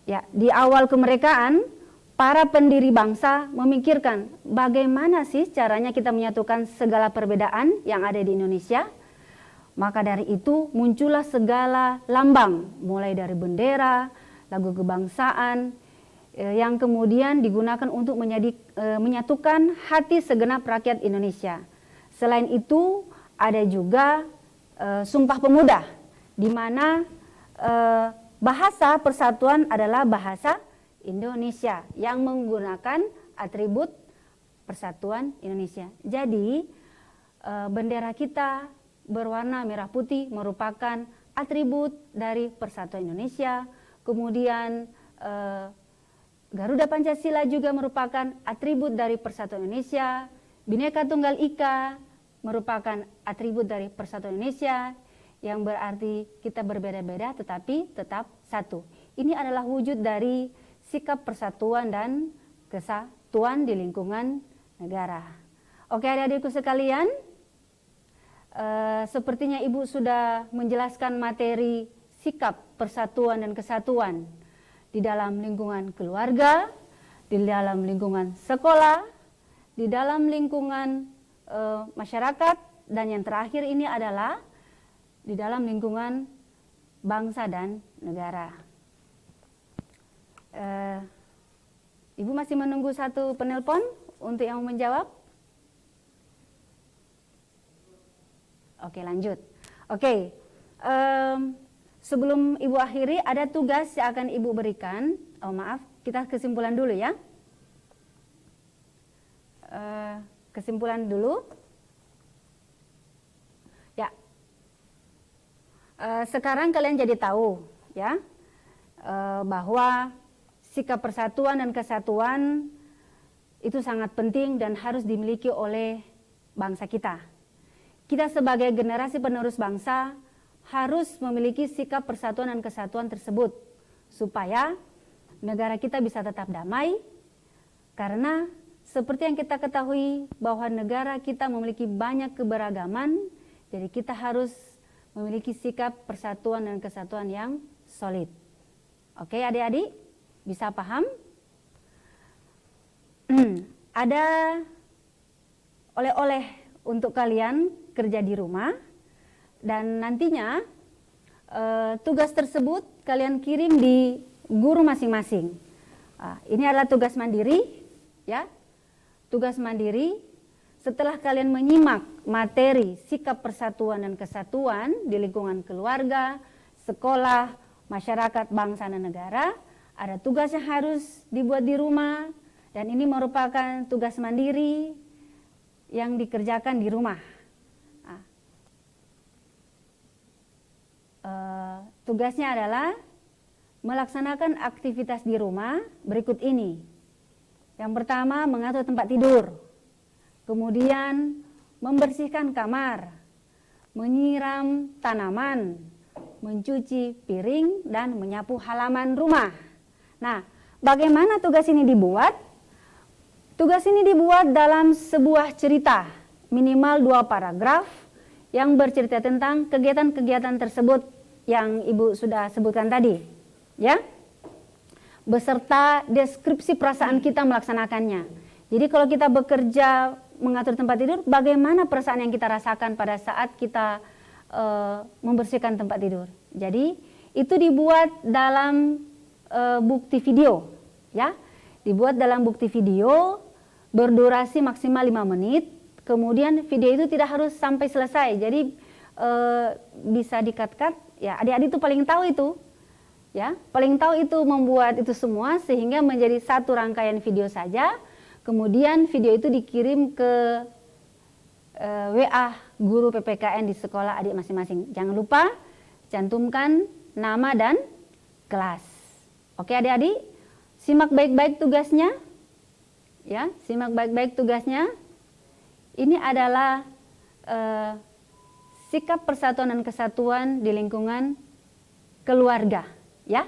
Ya, di awal kemerdekaan, para pendiri bangsa memikirkan bagaimana sih caranya kita menyatukan segala perbedaan yang ada di Indonesia. Maka dari itu muncullah segala lambang, mulai dari bendera, lagu kebangsaan, yang kemudian digunakan untuk menyatukan hati segenap rakyat Indonesia. Selain itu ada juga Sumpah Pemuda, di mana bahasa persatuan adalah bahasa Indonesia yang menggunakan atribut persatuan Indonesia. Jadi bendera kita berwarna merah putih merupakan atribut dari persatuan Indonesia. Kemudian Garuda Pancasila juga merupakan atribut dari persatuan Indonesia. Bhinneka Tunggal Ika merupakan atribut dari persatuan Indonesia, yang berarti kita berbeda-beda tetapi tetap satu. Ini adalah wujud dari sikap persatuan dan kesatuan di lingkungan negara. Oke adik-adikku sekalian, sepertinya Ibu sudah menjelaskan materi sikap persatuan dan kesatuan di dalam lingkungan keluarga, di dalam lingkungan sekolah, di dalam lingkungan masyarakat, dan yang terakhir ini adalah di dalam lingkungan bangsa dan negara. Ibu masih menunggu satu penelpon untuk yang menjawab. Oke, lanjut. Oke, sebelum Ibu akhiri, ada tugas yang akan Ibu berikan. Oh maaf, kita kesimpulan dulu ya. Kesimpulan dulu. Ya. Sekarang kalian jadi tahu ya, bahwa sikap persatuan dan kesatuan itu sangat penting dan harus dimiliki oleh bangsa kita. Kita sebagai generasi penerus bangsa harus memiliki sikap persatuan dan kesatuan tersebut supaya negara kita bisa tetap damai, karena seperti yang kita ketahui bahwa negara kita memiliki banyak keberagaman, jadi kita harus memiliki sikap persatuan dan kesatuan yang solid. Oke adik-adik, bisa paham? Ada oleh-oleh untuk kalian kerja di rumah, dan nantinya tugas tersebut kalian kirim di guru masing-masing. Ini adalah tugas mandiri, ya. Tugas mandiri. Setelah kalian menyimak materi sikap persatuan dan kesatuan di lingkungan keluarga, sekolah, masyarakat, bangsa dan negara, ada tugas yang harus dibuat di rumah, dan ini merupakan tugas mandiri yang dikerjakan di rumah. Tugasnya adalah melaksanakan aktivitas di rumah berikut ini. Yang pertama, mengatur tempat tidur, kemudian membersihkan kamar, menyiram tanaman, mencuci piring, dan menyapu halaman rumah. Nah, bagaimana tugas ini dibuat? Tugas ini dibuat dalam sebuah cerita, minimal 2 paragraf, yang bercerita tentang kegiatan-kegiatan tersebut yang Ibu sudah sebutkan tadi, ya, beserta deskripsi perasaan kita melaksanakannya. Jadi kalau kita bekerja mengatur tempat tidur, bagaimana perasaan yang kita rasakan pada saat kita membersihkan tempat tidur. Jadi itu dibuat dalam bukti video, ya, dibuat dalam bukti video berdurasi maksimal 5 menit. Kemudian video itu tidak harus sampai selesai, jadi bisa di-cut-cut. Ya, adik-adik itu paling tahu itu, ya, paling tahu itu membuat itu semua sehingga menjadi satu rangkaian video saja. Kemudian video itu dikirim ke WA guru PPKN di sekolah adik masing-masing. Jangan lupa cantumkan nama dan kelas. Oke adik-adik, simak baik-baik tugasnya. Ya, simak baik-baik tugasnya. Ini adalah sikap persatuan dan kesatuan di lingkungan keluarga, ya.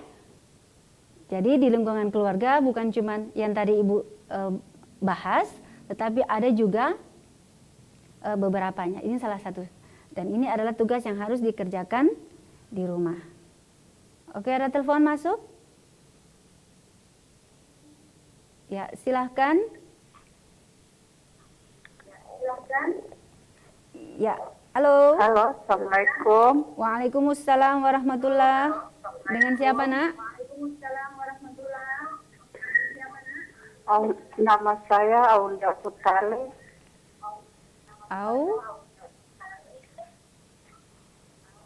Jadi di lingkungan keluarga bukan cuma yang tadi Ibu bahas, tetapi ada juga beberapanya. Ini salah satu. Dan ini adalah tugas yang harus dikerjakan di rumah. Oke, ada telepon masuk? Ya, silahkan. Ya, halo. Halo, Assalamualaikum. Waalaikumsalam warahmatullahi. Dengan siapa, Nak? Nama saya Aulia Putale.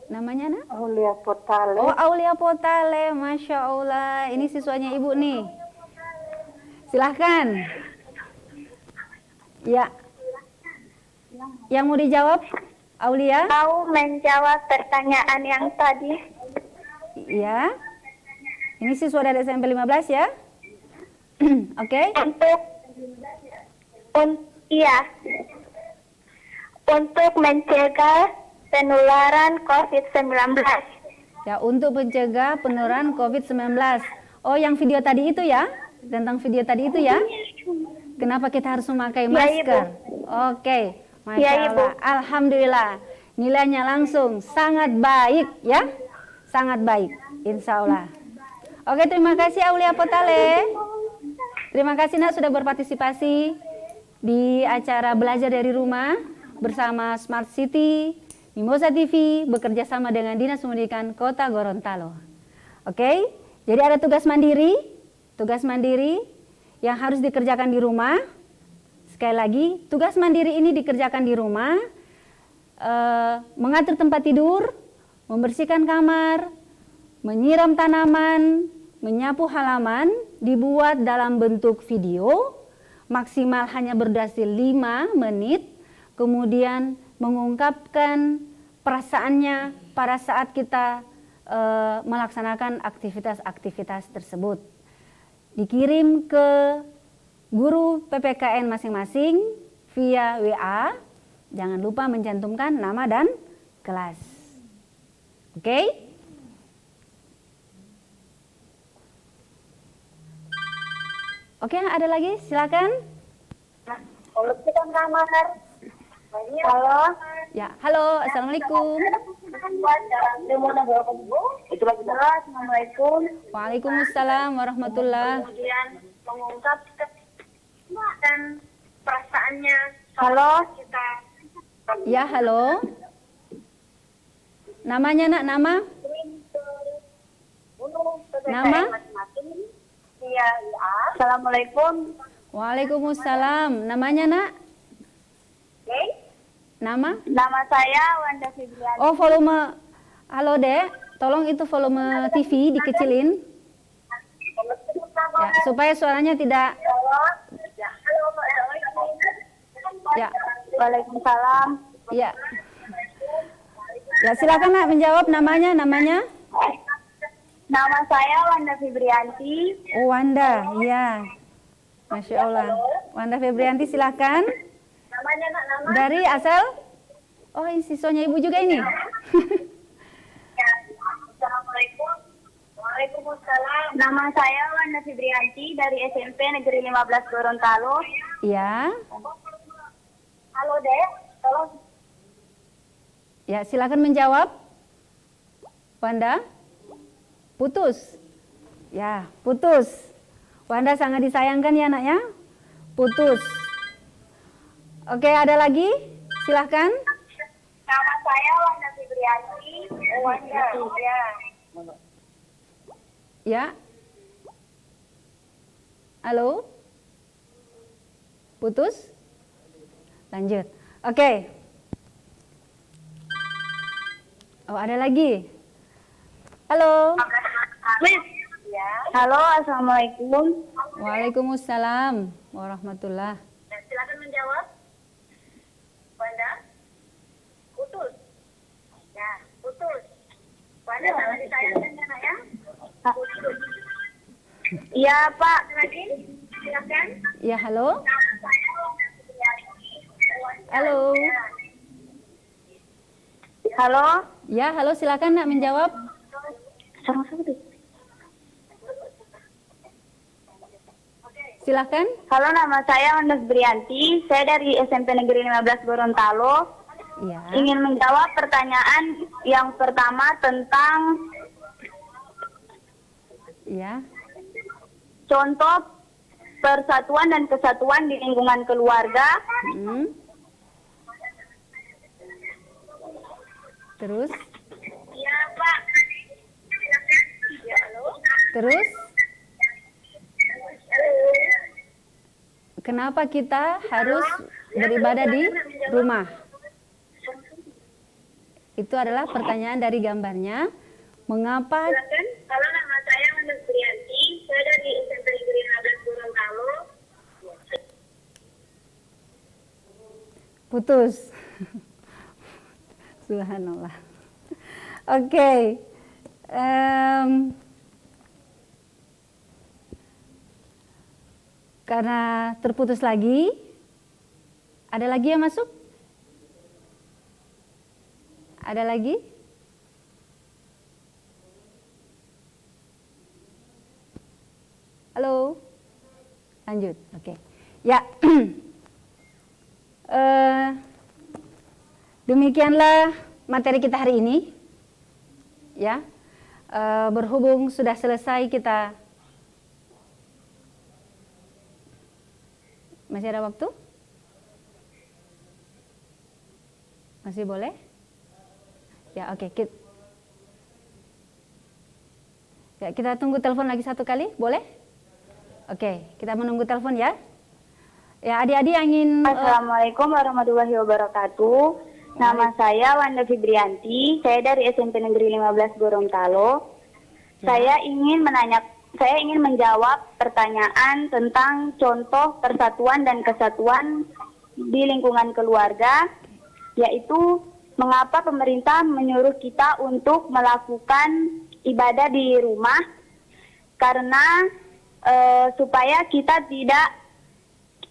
Namanya, Nak? Aulia Putale. Oh, Aulia Potale, Masya Allah. Ini siswanya Ibu nih. Silahkan. Ya. Yang mau dijawab, Aulia? Mau menjawab pertanyaan yang tadi. Ya. Ini siswa dari SMP 15 ya? Oke. Untuk mencegah penularan COVID-19. Ya, untuk mencegah penularan COVID-19. Oh, yang video tadi itu ya? Tentang video tadi itu ya? Kenapa kita harus memakai masker? Oke. Masya Allah. Alhamdulillah. Nilainya langsung sangat baik ya? Sangat baik. Insya Allah. Oke, terima kasih Aulia Potale. Terima kasih Nak sudah berpartisipasi di acara belajar dari rumah bersama Smart City, Mimosa TV, bekerja sama dengan Dinas Pendidikan Kota Gorontalo. Oke, jadi ada tugas mandiri yang harus dikerjakan di rumah. Sekali lagi, tugas mandiri ini dikerjakan di rumah, mengatur tempat tidur, membersihkan kamar, menyiram tanaman, menyapu halaman, dibuat dalam bentuk video, maksimal hanya berdurasi 5 menit, kemudian mengungkapkan perasaannya pada saat kita melaksanakan aktivitas-aktivitas tersebut. Dikirim ke guru PPKN masing-masing via WA. Jangan lupa mencantumkan nama dan kelas. Oke? Oke, ada lagi? Silakan. Halo. Ya, halo. Assalamualaikum. Assalamualaikum. Waalaikumsalam warahmatullahi. Kemudian mengungkapkan perasaannya. Halo. Ya, halo. Namanya Nak, nama? Nama? Assalamualaikum. Waalaikumsalam. Namanya Nak? Nama? Nama saya Wanda Fibriani. Oh, volume. Halo, Dek. Tolong itu volume TV dikecilin. Ya, supaya suaranya tidak. Ya. Waalaikumsalam. Ya. Ya, silakan Nak menjawab namanya. Nama saya Wanda Fibrianti. Oh, Wanda. Ya. Masya Allah. Wanda Febrianti, silakan. Namanya Nak, nama. Dari asal? Oh, ini siswanya Ibu juga ini. Assalamualaikum. Waalaikumsalam. Nama saya Wanda Fibrianti dari SMP Negeri 15 Gorontalo. Ya. Halo, Dek. Tolong. Ya, silakan menjawab. Wanda? Putus. Ya, putus. Wanda sangat disayangkan ya, Nak ya. Putus. Oke, ada lagi? Silahkan. Nama saya Wanda Fibrianti. Wanda. Ya. Ya. Halo? Putus? Lanjut. Oke. Oh, ada lagi? Halo? Halo, Assalamualaikum. Waalaikumsalam warahmatullahi. Silakan menjawab. Wanda? Putus. Ya, putus. Wanda sangat disayangkan ya, Nak ya? Putus. Iya, Pak. Lagi? Silakan. Ya, halo? Nama saya Wanda Fibrianti. Halo? Halo. Ya, halo, silakan nak menjawab. Silakan. Halo, nama saya Wanda Brianti. Saya dari SMP Negeri 15 Gorontalo. Ya. Ingin menjawab pertanyaan yang pertama tentang Ya. contoh persatuan dan kesatuan di lingkungan keluarga. Terus? Ya, Pak. Terus? Kenapa kita harus beribadah di rumah? Itu adalah pertanyaan dari gambarnya. Mengapa? Halo, nama saya Wanda Brianti. Saya dari SMP Negeri 15 Gorontalo. Putus. Subhanallah. Oke. Karena terputus lagi. Ada lagi yang masuk? Ada lagi? Halo? Lanjut, oke. Ya. Demikianlah materi kita hari ini. Ya. Berhubung sudah selesai kita. Masih ada waktu? Masih boleh? Ya, oke. Ya, kita tunggu telepon lagi satu kali, boleh? Oke, kita menunggu telepon ya. Ya, adik-adik yang ingin... Assalamualaikum warahmatullahi wabarakatuh. Nama saya Wanda Fibrianti. Saya dari SMP Negeri 15 Gorontalo. Saya ingin menjawab pertanyaan tentang contoh persatuan dan kesatuan di lingkungan keluarga, yaitu mengapa pemerintah menyuruh kita untuk melakukan ibadah di rumah, karena supaya kita tidak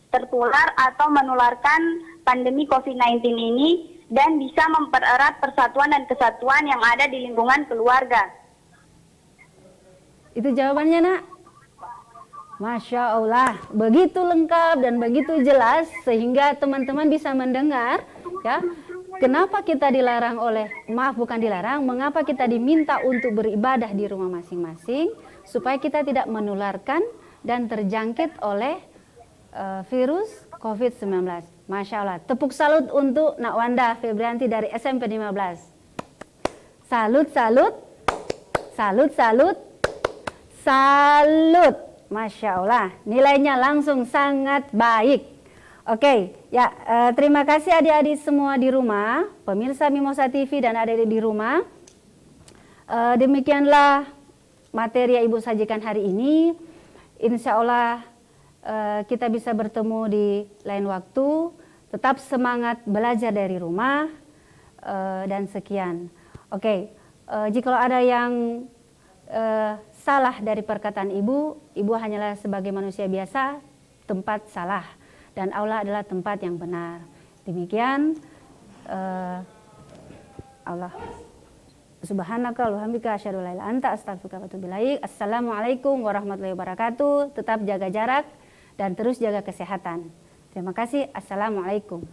tertular atau menularkan pandemi COVID-19 ini dan bisa mempererat persatuan dan kesatuan yang ada di lingkungan keluarga. Itu jawabannya, Nak. Masya Allah, begitu lengkap dan begitu jelas sehingga teman-teman bisa mendengar, ya. Kenapa kita dilarang bukan dilarang, mengapa kita diminta untuk beribadah di rumah masing-masing supaya kita tidak menularkan dan terjangkit oleh virus COVID-19. Masya Allah, tepuk salut untuk Nak Wanda Febrianti dari SMP 15. Salut, salut, salut, salut, salut. Masya Allah, nilainya langsung sangat baik. Oke, ya terima kasih adik-adik semua di rumah, pemirsa Mimosa TV dan adik-adik di rumah. Demikianlah materi yang Ibu sajikan hari ini. Insya Allah kita bisa bertemu di lain waktu. Tetap semangat belajar dari rumah dan sekian. Oke, jika ada yang salah dari perkataan Ibu hanyalah sebagai manusia biasa, tempat salah. Dan Allah adalah tempat yang benar. Demikian Allah. Subhanaka wa bihamdika asyhadu an la ilaha illa anta astaghfiruka wa atubu ilaik. Assalamualaikum warahmatullahi wabarakatuh. Tetap jaga jarak dan terus jaga kesehatan. Terima kasih. Assalamualaikum.